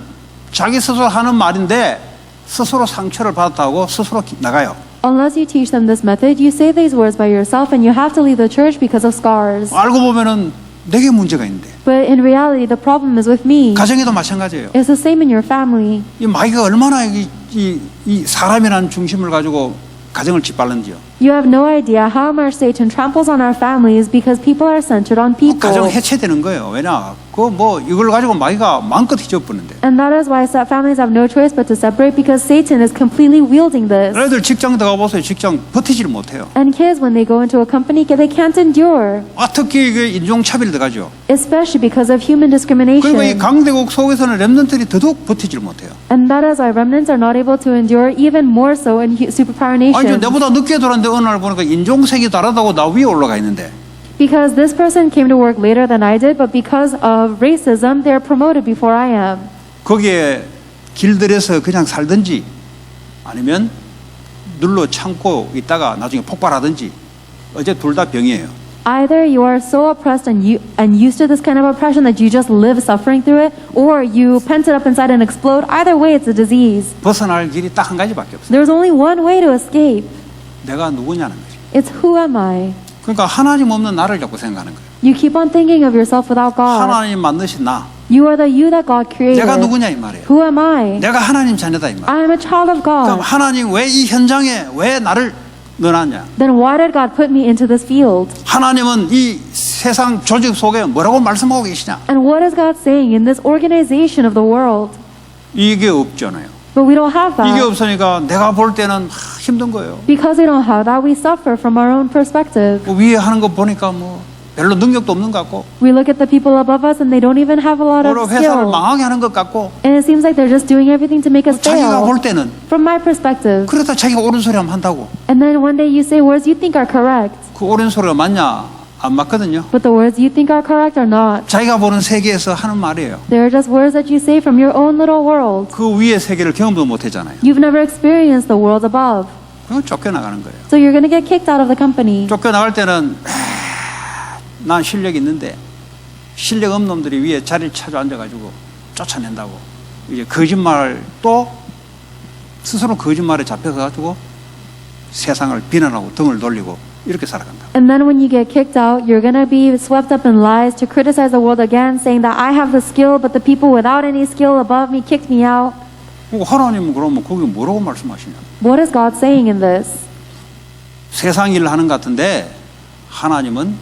Speaker 1: 자기 스스로 하는 말인데 스스로 상처를 받았다고 스스로 나가요.
Speaker 2: Unless you teach them this method, you say these words by yourself and you have to leave the church because of scars.
Speaker 1: 알고 보면은 내게 문제가 있는데
Speaker 2: But in reality, the problem is with me.
Speaker 1: 가정에도 마찬가지예요.
Speaker 2: It's the same in your family.
Speaker 1: 이 마귀가 얼마나 이 사람이라는 중심을 가지고 가정을 짓밟는지요.
Speaker 2: You have no idea how much Satan tramples on our families because people are centered on people.
Speaker 1: 가정 해체되는 거예요. 왜냐? 그 뭐 이걸 가지고 마귀가 마음껏 휘저어버는데.
Speaker 2: And that is why families have no choice but to separate because Satan is completely wielding this.
Speaker 1: 애들 직장 들어가 보세요. 직장 버티지를 못해요.
Speaker 2: And kids, when they go into a company, they can't endure,
Speaker 1: 특히 이게 인종차별이 들어가죠.
Speaker 2: especially because of human
Speaker 1: 그리고 이
Speaker 2: discrimination.
Speaker 1: 강대국 속에서는 랩런트들이 더더욱 버티지를 못해요.
Speaker 2: And that is why remnants are not able to endure even more so in superpower
Speaker 1: 아니
Speaker 2: nations.
Speaker 1: 내보다 늦게 들어왔는데 어느 날 보니까 인종색이 다르다고 나 위에 올라가 있는데
Speaker 2: Because this person came to work later than I did, but because of racism, they're promoted before I am.
Speaker 1: 거기에 길들여서 그냥 살든지 아니면 눌러 참고 있다가 나중에 폭발하든지 어제 둘 다 병이에요.
Speaker 2: Either you are so oppressed and used to this kind of oppression that you just live suffering through it, or you pent it up inside and explode. Either way, it's a disease.
Speaker 1: 벗어날 길이 딱 한 가지밖에 없어요.
Speaker 2: There's only one way to escape.
Speaker 1: 내가 누구냐는 거죠.
Speaker 2: It's who am I?
Speaker 1: 그러니까 하나님 없는 나를 자꾸 생각하는 거예요.
Speaker 2: You keep on thinking of yourself without God.
Speaker 1: 하나님 만드신 나.
Speaker 2: You are the you that God created.
Speaker 1: 내가 누구냐 이 말이에요.
Speaker 2: Who am I?
Speaker 1: 내가 하나님 자녀다 이 말.
Speaker 2: I am a child of
Speaker 1: 그럼
Speaker 2: God.
Speaker 1: 하나님 왜 이 현장에 왜 나를 넣어놨냐?
Speaker 2: then why did God put me into this field?
Speaker 1: 하나님은 이 세상 조직 속에 뭐라고 말씀하고 계시냐?
Speaker 2: And what is God saying in this organization of the world?
Speaker 1: 이게 없잖아요.
Speaker 2: But we don't have
Speaker 1: 이게
Speaker 2: that.
Speaker 1: 없으니까 내가 볼 때는 힘든 거예요.
Speaker 2: Because we don't have that, we suffer from our own perspective.
Speaker 1: 위에 하는 거 보니까 뭐 별로 능력도 없는 것 같고
Speaker 2: We look at the people above us and they don't even have a lot of
Speaker 1: 오히려 회사를
Speaker 2: skill.
Speaker 1: 망하게 하는 것 같고
Speaker 2: And it seems like they're just doing everything to make us
Speaker 1: 자기가
Speaker 2: fail.
Speaker 1: 볼 때는
Speaker 2: From my perspective.
Speaker 1: 그러다 자기가 옳은 소리 하면 한다고.
Speaker 2: And then one day you say words you think are correct,
Speaker 1: 그 옳은 소리가 맞냐? 안 맞거든요.
Speaker 2: but the words you think are correct are not.
Speaker 1: 자기가 보는 세계에서 하는 말이에요.
Speaker 2: They're just words that you say from your own little world.
Speaker 1: 그 위의 세계를 경험도 못 했잖아요.
Speaker 2: You've never experienced the world above.
Speaker 1: 그건 쫓겨나가는 거예요.
Speaker 2: So you're going to get kicked out of the company.
Speaker 1: 쫓겨나갈 때는 난 실력이 있는데 실력 없는 놈들이 위에 자리를 찾아 앉아가지고 쫓아낸다고 이제 거짓말 또 스스로 거짓말에 잡혀가지고 세상을 비난하고 등을 돌리고 이렇게 살아간다.
Speaker 2: And then when you get kicked out, you're going to be swept up in lies to criticize the world again, saying that I have the skill, but the people without any skill above me kicked me out.
Speaker 1: 하나님은 그러면 거기 뭐라고 말씀하시냐?
Speaker 2: What is God saying in this?
Speaker 1: 세상 일을 하는 것 같은데 하나님은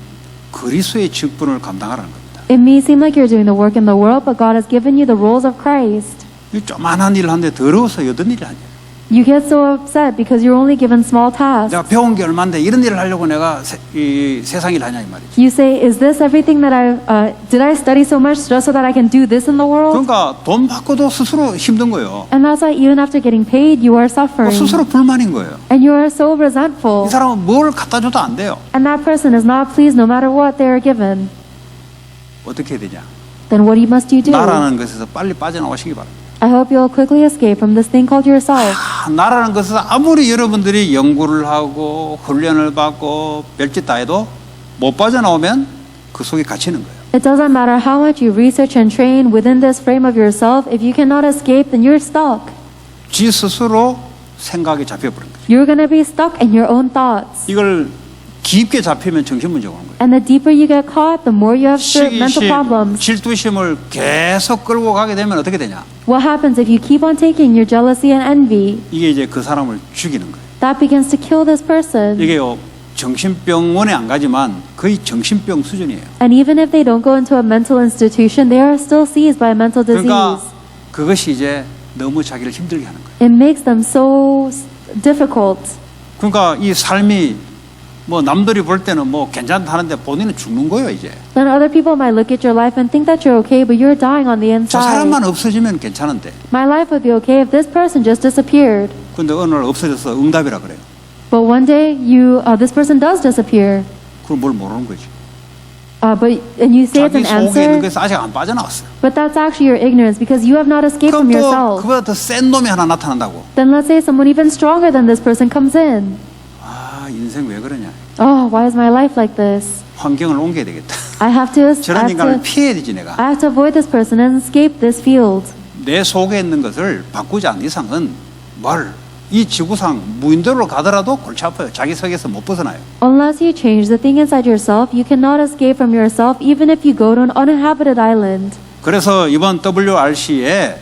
Speaker 1: 그리스도의 직분을 감당하라는 겁니다.
Speaker 2: It may seem like you're doing the work in the world, but God has given you the roles of Christ.
Speaker 1: 이 조그만한 일을 하는데 더러워서 여든 일이 아니에요.
Speaker 2: You get so upset because you're only given small tasks.
Speaker 1: 내가 배운 게 얼마인데 이런 일을 하려고 내가 이 세상 일 하냐 이 말이지.
Speaker 2: You say, is this everything that did I study so much just so that I can do this in the world?
Speaker 1: 그러니까 돈 받고도 스스로 힘든 거예요.
Speaker 2: And that's why even after getting paid, you are suffering.
Speaker 1: 스스로 불만인 거예요.
Speaker 2: And you are so resentful.
Speaker 1: 이 사람은 뭘 갖다 줘도 안 돼요.
Speaker 2: And that person is not pleased no matter what they are given.
Speaker 1: 어떻게 해야 되냐?
Speaker 2: Then what must you do?
Speaker 1: 나라는 것에서 빨리 빠져나오시기 바랍니다.
Speaker 2: I hope you'll quickly escape from this thing called yourself.
Speaker 1: 나라는 것은 아무리 여러분들이 연구를 하고 훈련을 받고 별짓 다 해도 못 빠져나오면 그 속에 갇히는 거예요.
Speaker 2: It doesn't matter how much you research and train within this frame of yourself. If you cannot escape, then you're stuck.
Speaker 1: 지 스스로 생각에 잡혀버린 거죠.
Speaker 2: You're going to be stuck in your own thoughts.
Speaker 1: 이걸 깊게 잡히면 정신문제가 오는 거예요.
Speaker 2: And the deeper you get caught, the more you have mental
Speaker 1: 시기심,
Speaker 2: problems.
Speaker 1: 질투심을 계속 끌고 가게 되면 어떻게 되냐?
Speaker 2: What happens if you keep on taking your jealousy and envy?
Speaker 1: 이게 이제 그 사람을 죽이는 거예요.
Speaker 2: That begins to kill this person.
Speaker 1: 이게요 정신병원에 안 가지만 거의 정신병 수준이에요.
Speaker 2: And even if they don't go into a mental institution, they are still seized by mental
Speaker 1: 그러니까
Speaker 2: disease.
Speaker 1: 그것이 이제 너무 자기를 힘들게 하는 거예요.
Speaker 2: It makes them so difficult.
Speaker 1: 그러니까 이 삶이 뭐 남들이 볼 때는 뭐 괜찮다는데 본인은 죽는 거예요 이제.
Speaker 2: Then other people might look at your life and think that you're okay, but you're dying on the
Speaker 1: 저
Speaker 2: inside.
Speaker 1: 사람만 없어지면 괜찮은데.
Speaker 2: My life would be okay if this person just disappeared.
Speaker 1: 근데 어느 날 없어져서 응답이라 그래요.
Speaker 2: But one day this person does disappear.
Speaker 1: 그걸 뭘 모르는 거지.
Speaker 2: And you say it's
Speaker 1: 자기
Speaker 2: an
Speaker 1: 속에 있는
Speaker 2: answer,
Speaker 1: 것에서 아직 안 빠져나왔어요.
Speaker 2: but that's actually your ignorance because you have not escaped
Speaker 1: 그럼
Speaker 2: from
Speaker 1: 또
Speaker 2: yourself.
Speaker 1: 그보다 더 센 놈이 하나 나타난다고.
Speaker 2: Then let's say someone even stronger than this person comes in.
Speaker 1: 아 인생 왜 그러냐.
Speaker 2: Oh, why is my life like this?
Speaker 1: 환경을 옮겨야 되겠다.
Speaker 2: I have to
Speaker 1: 저런 인간을 피해야 되지 내가.
Speaker 2: I have to avoid this person and escape this field.
Speaker 1: 내 속에 있는 것을 바꾸지 않는 이상은 이 지구상 무인도로 가더라도 골치 아파요. 자기 세계에서 못 벗어나요.
Speaker 2: Unless you change the thing inside yourself, you cannot escape from yourself even if you go to an uninhabited island.
Speaker 1: 그래서 이번 WRC에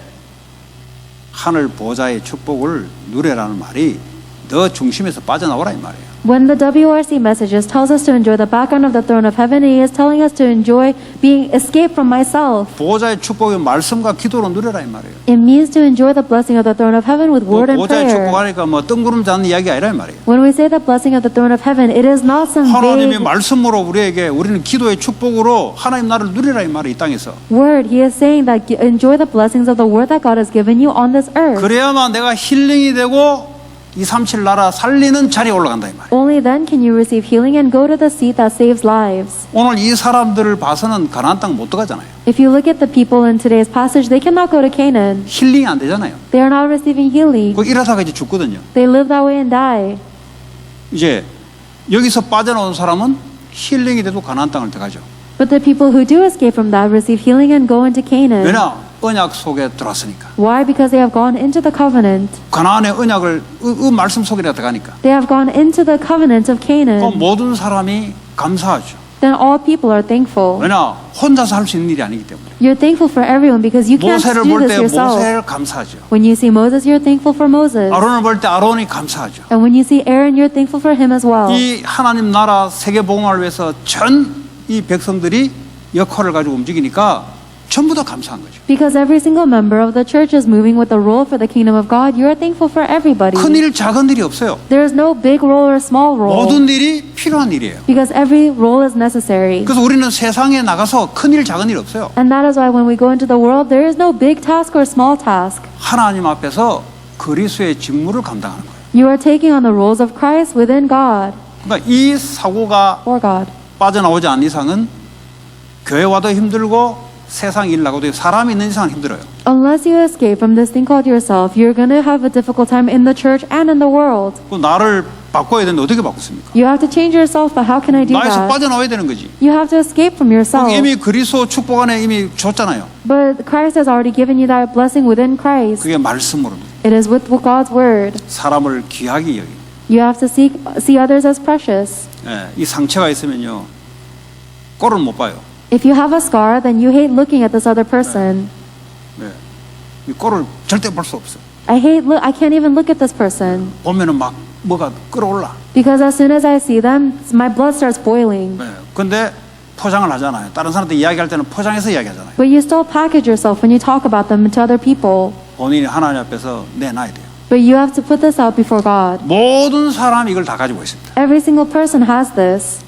Speaker 1: 하늘 보좌의 축복을 누려라는 말이 너 중심에서 빠져나오라 이 말이에요.
Speaker 2: When the WRC messages tells us to enjoy the background of the throne of heaven, he is telling us to enjoy being escaped from myself.
Speaker 1: 보좌의 축복의 말씀과 기도로 누려라 이 말이에요.
Speaker 2: It means to enjoy the blessing of the throne of heaven with word and
Speaker 1: 보좌의
Speaker 2: prayer.
Speaker 1: 축복하니까 뭐 뜬구름 잡는 이야기 아니라 이 말이에요.
Speaker 2: When we say the blessing of the throne of heaven, it is not some
Speaker 1: 하나님의
Speaker 2: vague
Speaker 1: 말씀으로 우리는 기도의 축복으로 하나님 나라를 누리라 이 말이 이 땅에서.
Speaker 2: word. He is saying that enjoy the blessings of the word that God has given you on this earth.
Speaker 1: 그래야만 내가 힐링이 되고 237 나라 살리는 자리에 올라간다 이 말이에요.
Speaker 2: Only then can you receive healing and go to the seat that saves lives.
Speaker 1: 오늘 이 사람들을 봐서는 가나안 땅 못 들어가잖아요.
Speaker 2: If you look at the people in today's passage, they cannot go to Canaan.
Speaker 1: 힐링이 안 되잖아요.
Speaker 2: They are not receiving healing.
Speaker 1: 그 이러다가 이제 죽거든요.
Speaker 2: They live that way and die.
Speaker 1: 이제 여기서 빠져나온 사람은 힐링이 돼도 가나안 땅을 들어가죠.
Speaker 2: But the people who do escape from that receive healing and go into Canaan.
Speaker 1: 왜냐? 언약 속에 들어왔으니까.
Speaker 2: Why? Because they have gone into the covenant.
Speaker 1: 가나안의 언약을 그 말씀 속에 들어가니까.
Speaker 2: They have gone into the covenant of
Speaker 1: 그
Speaker 2: Canaan.
Speaker 1: 모든 사람이 감사하죠.
Speaker 2: Then all people are thankful.
Speaker 1: 왜냐? 혼자서 할 수 있는 일이 아니기 때문에.
Speaker 2: You're thankful for everyone because you can't
Speaker 1: 모세를
Speaker 2: do
Speaker 1: 볼
Speaker 2: this
Speaker 1: 때
Speaker 2: yourself.
Speaker 1: 모세를 감사하죠.
Speaker 2: When you see Moses, you're thankful for Moses.
Speaker 1: 아론을 볼 때 아론이 감사하죠.
Speaker 2: And when you see Aaron, you're thankful for him as well.
Speaker 1: 이 하나님 나라 세계 복음화를 위해서 전 이 백성들이 역할을 가지고 움직이니까 전부 다 감사한 거죠.
Speaker 2: Because every single member of the church is moving with the role for the kingdom of God, you are thankful for everybody.
Speaker 1: 큰 일, 작은 일이 없어요.
Speaker 2: There is no big role or small role.
Speaker 1: 모든 일이 필요한 일이에요.
Speaker 2: Because every role is necessary.
Speaker 1: 그래서 우리는 세상에 나가서 큰 일, 작은 일 없어요.
Speaker 2: And that is why when we go into the world, there is no big task or small task.
Speaker 1: 하나님 앞에서 그리스도의 직무를 감당하는 거예요.
Speaker 2: You are taking on the roles of Christ within God,
Speaker 1: 그러니까 이 사고가
Speaker 2: for God.
Speaker 1: 빠져나오지 않는 이상은 교회 와도 힘들고 세상 일 나가도 사람이 있는 이상은 힘들어요.
Speaker 2: Unless you escape from this thing called yourself, you're going to have a difficult time in the church and in the world.
Speaker 1: 그 나를 바꿔야 되는데 어떻게 바꾸습니까?
Speaker 2: You have to change yourself, but how can I do
Speaker 1: 나에서
Speaker 2: that?
Speaker 1: 빠져나와야 되는 거지.
Speaker 2: You have to escape from yourself.
Speaker 1: 이미 그리스도 축복 안에 이미 줬잖아요.
Speaker 2: But Christ has already given you that blessing within Christ.
Speaker 1: 그게 말씀으로
Speaker 2: It is with God's word.
Speaker 1: 사람을 귀하게 여기.
Speaker 2: You have to see others as precious.
Speaker 1: 예, 이 상처가 있으면요 꼴을 못 봐요.
Speaker 2: If you have a scar, then you hate looking at this other person.
Speaker 1: 예, 이 꼴을 절대 볼 수 없어.
Speaker 2: I can't even look at this person.
Speaker 1: 보면은 막 뭐가 끌어올라.
Speaker 2: Because as soon as I see them, my blood starts boiling.
Speaker 1: 예, 근데 포장을 하잖아요. 다른 사람한테 이야기할 때는 포장해서 이야기하잖아요.
Speaker 2: But you still package yourself when you talk about them to other people.
Speaker 1: 본인이 하나님 앞에서 내놔야 돼요.
Speaker 2: But you have to put this out before God.
Speaker 1: 모든 사람이 이걸 다 가지고 있습니다.
Speaker 2: Every single person has this.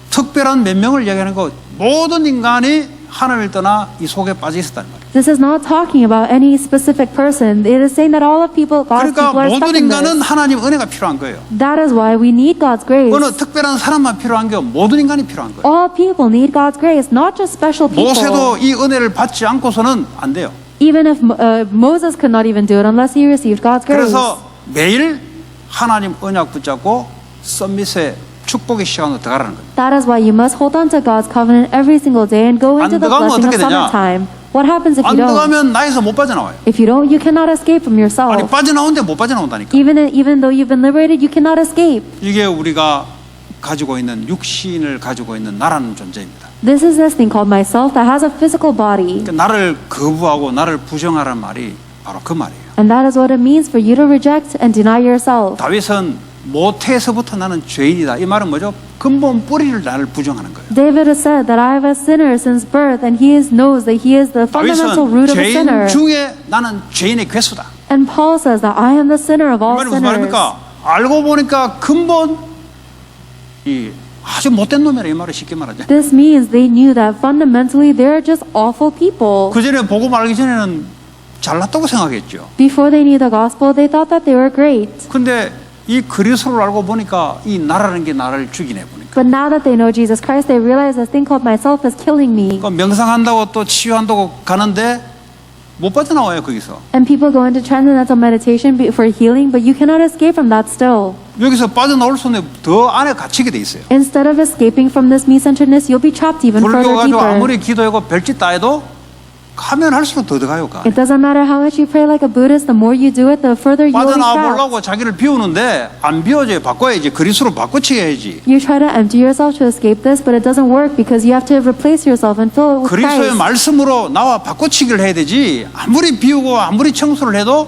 Speaker 1: 특별한 몇 명을 이야기하는 거 모든 인간이 하나님을 떠나 이 속에 빠져 있었다는 말이에요.
Speaker 2: This is not talking about any specific person. It is saying that all of people, God's
Speaker 1: 그러니까
Speaker 2: people are stuck
Speaker 1: 모든
Speaker 2: in
Speaker 1: 인간은
Speaker 2: this.
Speaker 1: 하나님 은혜가 필요한 거예요.
Speaker 2: That is why we need God's grace.
Speaker 1: 어느 특별한 사람만 필요한 게 모든 인간이 필요한 거예요.
Speaker 2: All people need God's grace, not just special people.
Speaker 1: 모세도 이 은혜를 받지 않고서는 안 돼요.
Speaker 2: Even if Moses could not even do it unless he received God's grace.
Speaker 1: 그래서 매일 하나님 언약 붙잡고 썸밋의 축복의 시간으로 들어가라는 거예요.
Speaker 2: That is why you must hold on to God's covenant every single day and go into
Speaker 1: 안
Speaker 2: the
Speaker 1: 들어가면
Speaker 2: blessing of
Speaker 1: 어떻게 되냐?
Speaker 2: summertime. What happens if
Speaker 1: 안
Speaker 2: you don't?
Speaker 1: 들어가면 나에서 못 빠져나와요.
Speaker 2: If you don't, you cannot escape from
Speaker 1: 아니
Speaker 2: yourself.
Speaker 1: 빠져나오는데 못 빠져나온다니까.
Speaker 2: Even though you've been liberated, you cannot escape.
Speaker 1: 이게 우리가 가지고 있는 육신을 가지고 있는 나라는 존재입니다.
Speaker 2: This is this thing called myself that has a physical body.
Speaker 1: 그러니까 나를 거부하고 나를 부정하라는 말이 바로 그 말이에요.
Speaker 2: And that is what it means for you to reject and deny yourself.
Speaker 1: 다윗은 모태에서부터 나는 죄인이다. 이 말은 뭐죠? 근본 뿌리를 나를 부정하는 거예요.
Speaker 2: David has said that I have a sinner since birth, and he knows that he is the fundamental
Speaker 1: 다윗은
Speaker 2: root of a
Speaker 1: 죄인
Speaker 2: sinner.
Speaker 1: 중에 나는 죄인의 괴수다.
Speaker 2: And Paul says that I am the sinner of
Speaker 1: 이
Speaker 2: all
Speaker 1: 말이 무슨
Speaker 2: sinners.
Speaker 1: 말입니까? 알고 보니까 근본 이 아주 못된 놈이라 이 말을 쉽게 말하죠.
Speaker 2: This means they knew that fundamentally they are just awful people.
Speaker 1: 그 전에 복음 알기 전에는 잘났다고 생각했죠.
Speaker 2: Before they knew the gospel, they thought that they were great.
Speaker 1: 근데 이 그리스도를 알고 보니까 이 나라는 게 나를 죽이네 보니까.
Speaker 2: But now that they know Jesus Christ, they realize this thing called myself is killing me.
Speaker 1: 그러니까 명상한다고 또 치유한다고 가는데 못 빠져나와요 거기서.
Speaker 2: And people go into transcendental meditation for healing, but you cannot escape from that still.
Speaker 1: 여기서 빠져나올 수 없는 더 안에 갇히게 돼 있어요.
Speaker 2: Instead of escaping from this me-centeredness, you'll be trapped even
Speaker 1: 불교
Speaker 2: further
Speaker 1: 가지고
Speaker 2: deeper.
Speaker 1: 아무리 기도하고 별짓 다 해도 가면 할수록 더 들어가요. 그 안에.
Speaker 2: It doesn't matter how much you pray like a Buddhist, the more you do it, the further you will be
Speaker 1: 빠져나와
Speaker 2: trapped.
Speaker 1: 보려고 자기를 비우는데 안 비워져요. 바꿔야지. 그리스도로 바꿔치야지.
Speaker 2: You try to empty yourself to escape this, but it doesn't work because you have to replace yourself and fill it with
Speaker 1: 그리스도의
Speaker 2: Christ.
Speaker 1: 말씀으로 나와 바꿔치기를 해야 되지. 아무리 비우고 아무리 청소를 해도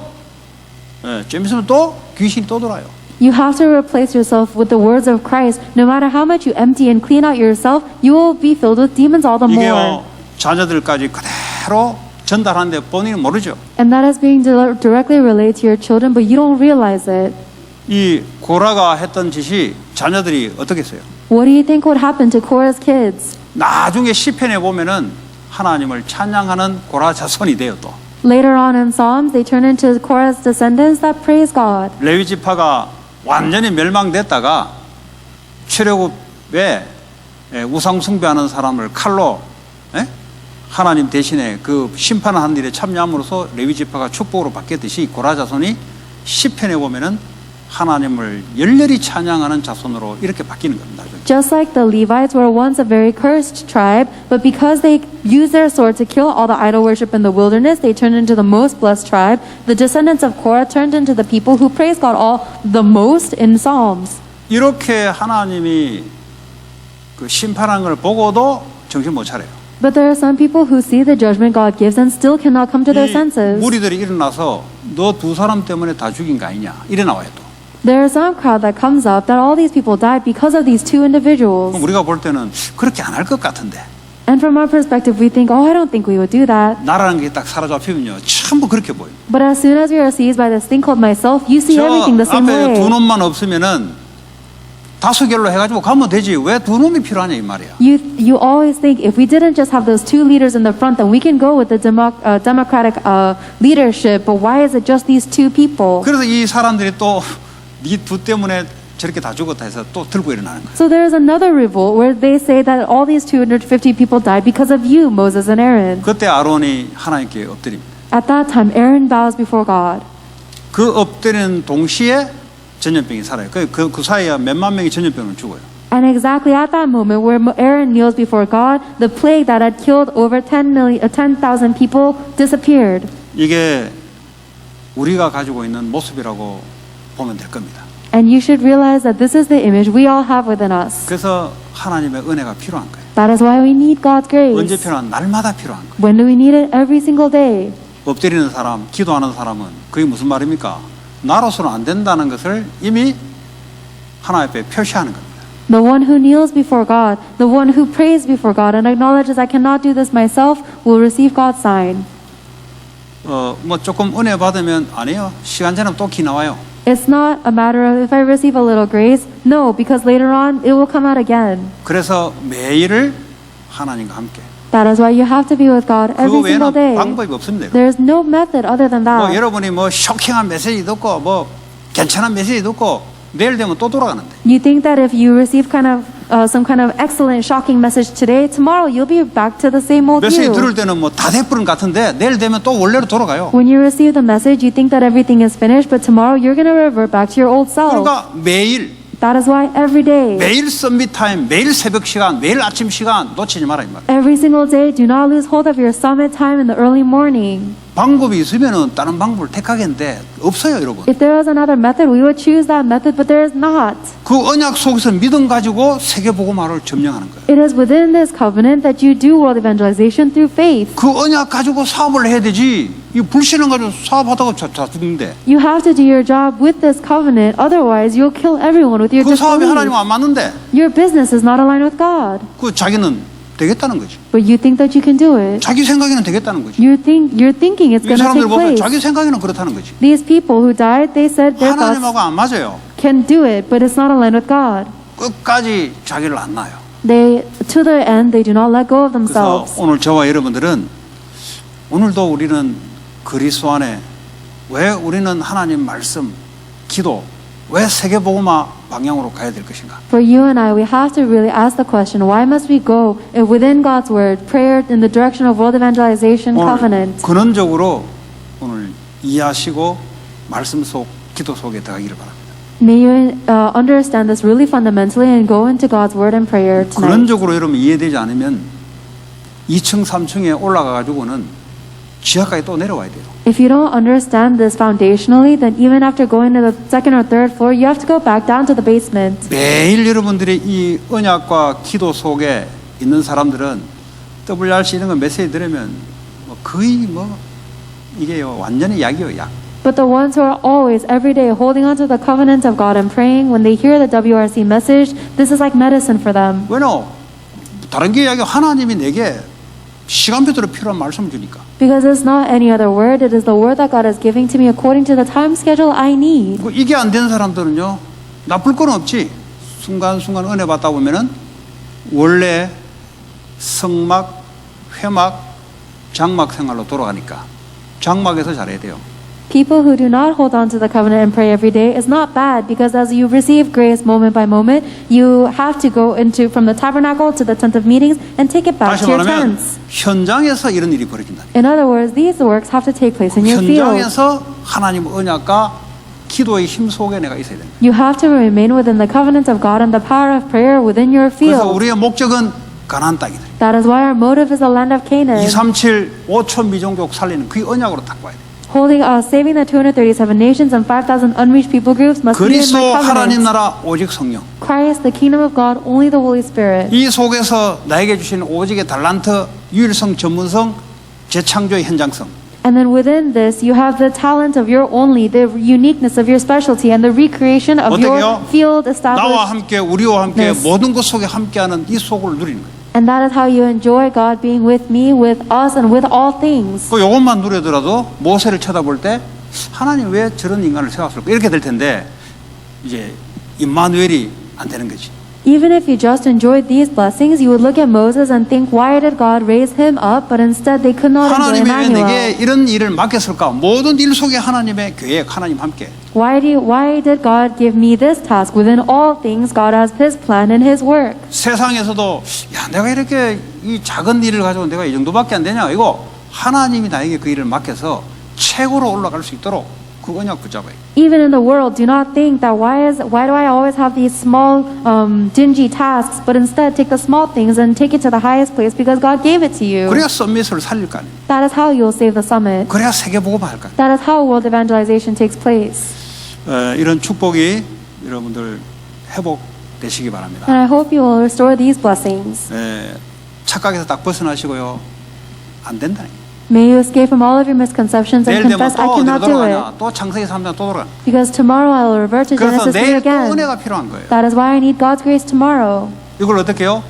Speaker 1: 좀 있으면 또 귀신이 또 돌아요.
Speaker 2: You have to replace yourself with the words of Christ. No matter how much you empty and clean out yourself, you will be filled with demons all the more.
Speaker 1: 이게요 자녀들까지 그대로 전달하는데 본인은 모르죠.
Speaker 2: And that is being directly related to your children, but you don't realize it.
Speaker 1: 이 고라가 했던 짓이 자녀들이 어떻게 했어요?
Speaker 2: What do you think would happen to Korah's kids?
Speaker 1: 나중에 시편에 보면은 하나님을 찬양하는 고라 자손이 돼요 또.
Speaker 2: Later on in Psalms, they turn into Korah's descendants that praise God.
Speaker 1: 레위 지파가 완전히 멸망됐다가 출애굽에 우상 숭배하는 사람을 칼로 하나님 대신에 그 심판하는 일에 참여함으로써 레위 지파가 축복으로 바뀌었듯이 고라 자손이 시편에 보면은 하나님을 열렬히 찬양하는 자손으로 이렇게 바뀌는 겁니다.
Speaker 2: Just like the Levites were once a very cursed tribe, but because they used their sword to kill all the idol worship in the wilderness, they turned into the most blessed tribe. The descendants of Korah turned into the people who praise God all the most in Psalms.
Speaker 1: 이렇게 하나님이 그 심판한 걸 보고도 정신 못 차려요.
Speaker 2: But there are some people who see the judgment God gives and still cannot come to their
Speaker 1: 이
Speaker 2: senses.
Speaker 1: 무리들이 일어나서 너 두 사람 때문에 다 죽인 거 아니냐 이래 나와요 또.
Speaker 2: There is some crowd that comes up that all these people died because of these two individuals.
Speaker 1: 그럼 우리가 볼 때는 그렇게 안 할 것 같은데
Speaker 2: And from our perspective, we think, oh, I don't think we would do that.
Speaker 1: 나라는 게 딱 사로잡히면요 전부 그렇게 보여요.
Speaker 2: But as soon as we are seized by this thing called myself, you see
Speaker 1: 저
Speaker 2: everything the same
Speaker 1: 앞에 두
Speaker 2: way.
Speaker 1: 놈만 없으면은 다수결로 해가지고 가면 되지 왜 두 놈이 필요하냐 이 말이야.
Speaker 2: You always think if we didn't just have those two leaders in the front, then we can go with the democratic leadership. But why is it just these two people?
Speaker 1: 그래서 이 사람들이 또 네 두 때문에 저렇게 다 죽었다 해서 또 들고 일어나는 거예요.
Speaker 2: So there is another revolt where they say that all these 250 people died because of you, Moses and Aaron.
Speaker 1: 그때 아론이 하나님께 엎드립니다.
Speaker 2: At that time, Aaron bows before God.
Speaker 1: 그 엎드리는 동시에 전염병이 살아요. 그 사이에 몇만 명이 전염병으로 죽어요.
Speaker 2: And exactly at that moment where Aaron kneels before God, the plague that had killed over 10,000 people disappeared.
Speaker 1: 이게 우리가 가지고 있는 모습이라고 보면 될 겁니다.
Speaker 2: And you should realize that this is the image we all have within us.
Speaker 1: 그래서 하나님의 은혜가 필요한 거예요.
Speaker 2: That is why we need God's
Speaker 1: 언제
Speaker 2: grace.
Speaker 1: 필요한? 날마다 필요한 거예요.
Speaker 2: When do we need it? Every single day.
Speaker 1: 엎드리는 사람, 기도하는 사람은 그게 무슨 말입니까? 나로서는 안 된다는 것을 이미 하나님 앞에 표시하는 겁니다.
Speaker 2: The one who kneels before God, the one who prays before God and acknowledges I cannot do this myself will receive God's sign.
Speaker 1: 뭐 조금 은혜 받으면 아니에요. 시간 지나면 또 기 나와요.
Speaker 2: It's not a matter of if I receive a little grace. No, because later on it will come out again.
Speaker 1: 그래서 매일을 하나님과 함께.
Speaker 2: That is why you have to be with God
Speaker 1: 그거
Speaker 2: every single
Speaker 1: 외에는
Speaker 2: day.
Speaker 1: 방법이 없습니다.
Speaker 2: There is no method other than
Speaker 1: 뭐
Speaker 2: that.
Speaker 1: 여러분이 뭐 쇼킹한 메시지 듣고 뭐 괜찮은 메시지 듣고 내일 되면 또 돌아가는데.
Speaker 2: You think that if you receive some kind of excellent, shocking message today, tomorrow you'll be back to the same old
Speaker 1: 메시지
Speaker 2: you.
Speaker 1: 들을 때는 뭐 다 돼버린 것 같은데 내일 되면 또 원래로 돌아가요.
Speaker 2: When you receive the message, you think that everything is finished, but tomorrow you're going to revert back to your old self.
Speaker 1: 그러니까 매일
Speaker 2: That is why every day,
Speaker 1: 매일 썸밋 타임, 매일 새벽 시간, 매일 아침 시간 놓치지 마라 이 말.
Speaker 2: every single day, do not lose hold of your summit time in the early morning.
Speaker 1: 방법이 있으면은 다른 방법을 택하겠는데 없어요, 여러분.
Speaker 2: If there was another method, we would choose that method, but there is not.
Speaker 1: 그 언약 속에서 믿음 가지고 세계 복음화를 점령하는 거예요.
Speaker 2: It is within this covenant that you do world evangelization through faith.
Speaker 1: 그 언약 가지고 사업을 해야 되지. 이 불신앙 가지고 사업하다가 다 죽는데.
Speaker 2: You have to do your job with this covenant, otherwise you'll kill everyone with your
Speaker 1: 그 사업이
Speaker 2: disbelief.
Speaker 1: 하나님과 안 맞는데
Speaker 2: Your business is not aligned with God,
Speaker 1: 그 자기는 되겠다는 거지.
Speaker 2: but you think that you can do it.
Speaker 1: 자기 생각에는 되겠다는 거지.
Speaker 2: You're thinking it's
Speaker 1: 이
Speaker 2: going to
Speaker 1: 사람들
Speaker 2: take
Speaker 1: 보면
Speaker 2: place.
Speaker 1: 자기 생각에는 그렇다는 거지.
Speaker 2: These people who died, they said their thoughts
Speaker 1: 하나님하고 안 맞아요.
Speaker 2: can do it, but it's not aligned with God.
Speaker 1: 끝까지 자기를 안 놔요.
Speaker 2: They, to the end, they do not let go of
Speaker 1: 그래서
Speaker 2: themselves.
Speaker 1: 오늘 저와 여러분들은 오늘도 우리는 그리스도 안에 왜 우리는 하나님 말씀, 기도, 왜 세계복음화 방향으로 가야 될 것인가?
Speaker 2: For you and I, we have to really ask the question, why must we go within God's word, prayer in the direction of world evangelization
Speaker 1: 오늘
Speaker 2: covenant?
Speaker 1: 근원적으로 오늘 이해하시고 말씀 속, 기도 속에 들어가기를 바랍니다.
Speaker 2: May you understand this really fundamentally and go into God's word and prayer tonight.
Speaker 1: 근원적으로 여러분 이해되지 않으면 2층, 3층에 올라가 가지고는 지하까지 또 내려와야 돼요.
Speaker 2: If you don't understand this foundationally, then even after going to the second or third floor, you have to go back down to the basement.
Speaker 1: 매일 여러분들이 이 언약과 기도 속에 있는 사람들은 WRC 이런 거 메시지 들으면 뭐 거의 뭐 이게요 완전히 약이에요 약.
Speaker 2: But the ones who are always, every day, holding on to the covenant of God and praying, when they hear the WRC message, this is like medicine for them.
Speaker 1: 왜요? 다른 게 이야기 하나님이 내게 시간표대로 필요한 말씀을 주니까.
Speaker 2: Because it's not any other word, it is the word that God is giving to me according to the time schedule I need.
Speaker 1: 이게 안 되는 사람들은요 나쁠 건 없지. 순간순간 은혜 받다 보면은 원래 성막, 회막, 장막 생활로 돌아가니까 장막에서 잘해야 돼요.
Speaker 2: People who do not hold on to the covenant and pray every day is not bad, because as you receive grace moment by moment, you have to go into from the tabernacle to the tent of meetings and take it back
Speaker 1: 다시
Speaker 2: to your
Speaker 1: 말하면
Speaker 2: tents.
Speaker 1: 현장에서 이런 일이 벌어진다.
Speaker 2: In other words, these works have to take place in your field.
Speaker 1: 현장에서 하나님 언약과 기도의 힘 속에 내가 있어야 된다.
Speaker 2: You have to remain within the covenant of God and the power of prayer within your
Speaker 1: 그래서
Speaker 2: field.
Speaker 1: 우리의 목적은 가나안 땅이다.
Speaker 2: That is why our motive is the land of Canaan.
Speaker 1: 237 5천 미종족 살리는 그 언약으로 딱 봐야 돼.
Speaker 2: saving the 237 nations and 5,000 unreached people groups must be in
Speaker 1: 그리스도
Speaker 2: my
Speaker 1: 하나님
Speaker 2: covenant.
Speaker 1: 나라 오직 성령.
Speaker 2: Christ, the kingdom of God, only the Holy Spirit.
Speaker 1: 이 속에서 나에게 주신 오직의 달란트, 유일성, 전문성, 재창조의 현장성.
Speaker 2: And then within this, you have the talent of your only, the uniqueness of your specialty, and the recreation of your
Speaker 1: 어떻게요?
Speaker 2: field
Speaker 1: 나와
Speaker 2: established.
Speaker 1: 함께 우리와 함께
Speaker 2: Yes.
Speaker 1: 모든 것 속에 함께하는 이 속을 누리는 거예요.
Speaker 2: And that is how you enjoy God being with me, with us, and with all things.
Speaker 1: 그 요것만 누려더라도 모세를 쳐다볼 때 하나님 왜 저런 인간을 세웠을까 이렇게 될 텐데 이제 임마누엘이 안 되는 거지.
Speaker 2: Even if you just enjoyed these blessings, you would look at Moses and think, why did God raise him up? But instead, they could not enjoy
Speaker 1: 하나님이 왜 내게
Speaker 2: Emmanuel.
Speaker 1: 이런 일을 맡겼을까? 모든 일 속에 하나님의 계획, 하나님 함께.
Speaker 2: Why did God give me this task? Within all things, God has His plan and His work.
Speaker 1: 세상에서도 야 내가 이렇게 이 작은 일을 가지고 내가 이 정도밖에 안 되냐 이거 하나님이 나에게 그 일을 맡겨서 최고로 올라갈 수 있도록 그 언약 붙잡아요.
Speaker 2: Even in the world, do not think that why do I always have these small, dingy tasks, but instead take the small things and take it to the highest place because God gave it to you.
Speaker 1: 그래야 썸밋을 살릴 거 아니에요.
Speaker 2: That is how you'll save the summit.
Speaker 1: 그래야 세계복음 할 거 아니에요.
Speaker 2: That is how world evangelization takes place.
Speaker 1: 이런 축복이 여러분들 회복되시기 바랍니다.
Speaker 2: And I hope you will restore these blessings.
Speaker 1: 착각에서 딱 벗어나시고요. 안 된다.
Speaker 2: May you escape from all of your misconceptions and
Speaker 1: 내일 되면
Speaker 2: confess,
Speaker 1: 또
Speaker 2: I
Speaker 1: 어디로
Speaker 2: cannot do it.
Speaker 1: 돌아가냐? 또 창세기 3장 또 돌아가.
Speaker 2: Because tomorrow I will revert to
Speaker 1: 그래서
Speaker 2: Genesis 3
Speaker 1: 내일 또
Speaker 2: again.
Speaker 1: 은혜가 필요한 거예요.
Speaker 2: That is why I need God's grace tomorrow.
Speaker 1: 이걸 어떻게 해요?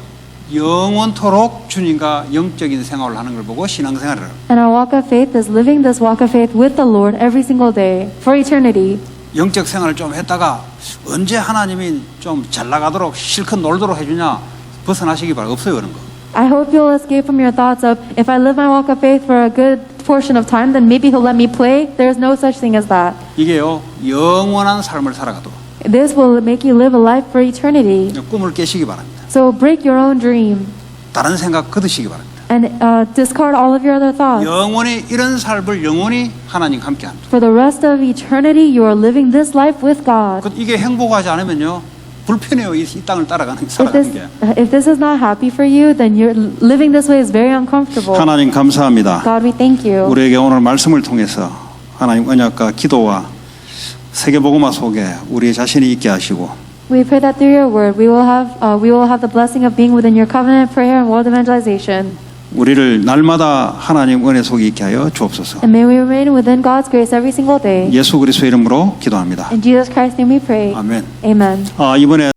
Speaker 1: 영원토록 주님과 영적인 생활을 하는 걸 보고 신앙생활을 해요.
Speaker 2: And our walk of faith is living this walk of faith with the Lord every single day for eternity.
Speaker 1: 영적 생활을 좀 했다가 언제 하나님이 좀 잘 나가도록 실컷 놀도록 해주냐 벗어나시기 바랍니다. 없어요 그런 거.
Speaker 2: I hope you'll escape from your thoughts of, if I live my walk of faith for a good portion of time, then maybe He'll let me play. There's no such thing as that.
Speaker 1: 이게요 영원한 삶을 살아가도록
Speaker 2: This will make you live a life for eternity.
Speaker 1: 꿈을 깨시기 바랍니다.
Speaker 2: So break your own dream
Speaker 1: 다른 생각 거두시기 바랍니다.
Speaker 2: and discard all of your other thoughts.
Speaker 1: 영원히 이런 삶을 영원히 하나님과 함께합니다.
Speaker 2: For the rest of eternity, you are living this life with God.
Speaker 1: 이게 행복하지 않으면요 불편해요. 이 땅을 따라가는 살아가는 게.
Speaker 2: If this is not happy for you, then you're living this way is very uncomfortable.
Speaker 1: 하나님 감사합니다.
Speaker 2: God, we thank you.
Speaker 1: 우리에게 오늘 말씀을 통해서 하나님 언약과 기도와 세계복음화 속에 우리 자신이 있게 하시고
Speaker 2: We pray that through your word, we will have the blessing of being within your covenant, prayer, and world evangelization.
Speaker 1: 우리를 날마다 하나님 은혜 속에 있게 하여 주옵소서.
Speaker 2: And may we remain within God's grace every single day.
Speaker 1: 예수 그리스도의 이름으로 기도합니다.
Speaker 2: In Jesus Christ's name we pray.
Speaker 1: 아멘.
Speaker 2: Amen.
Speaker 1: 이번에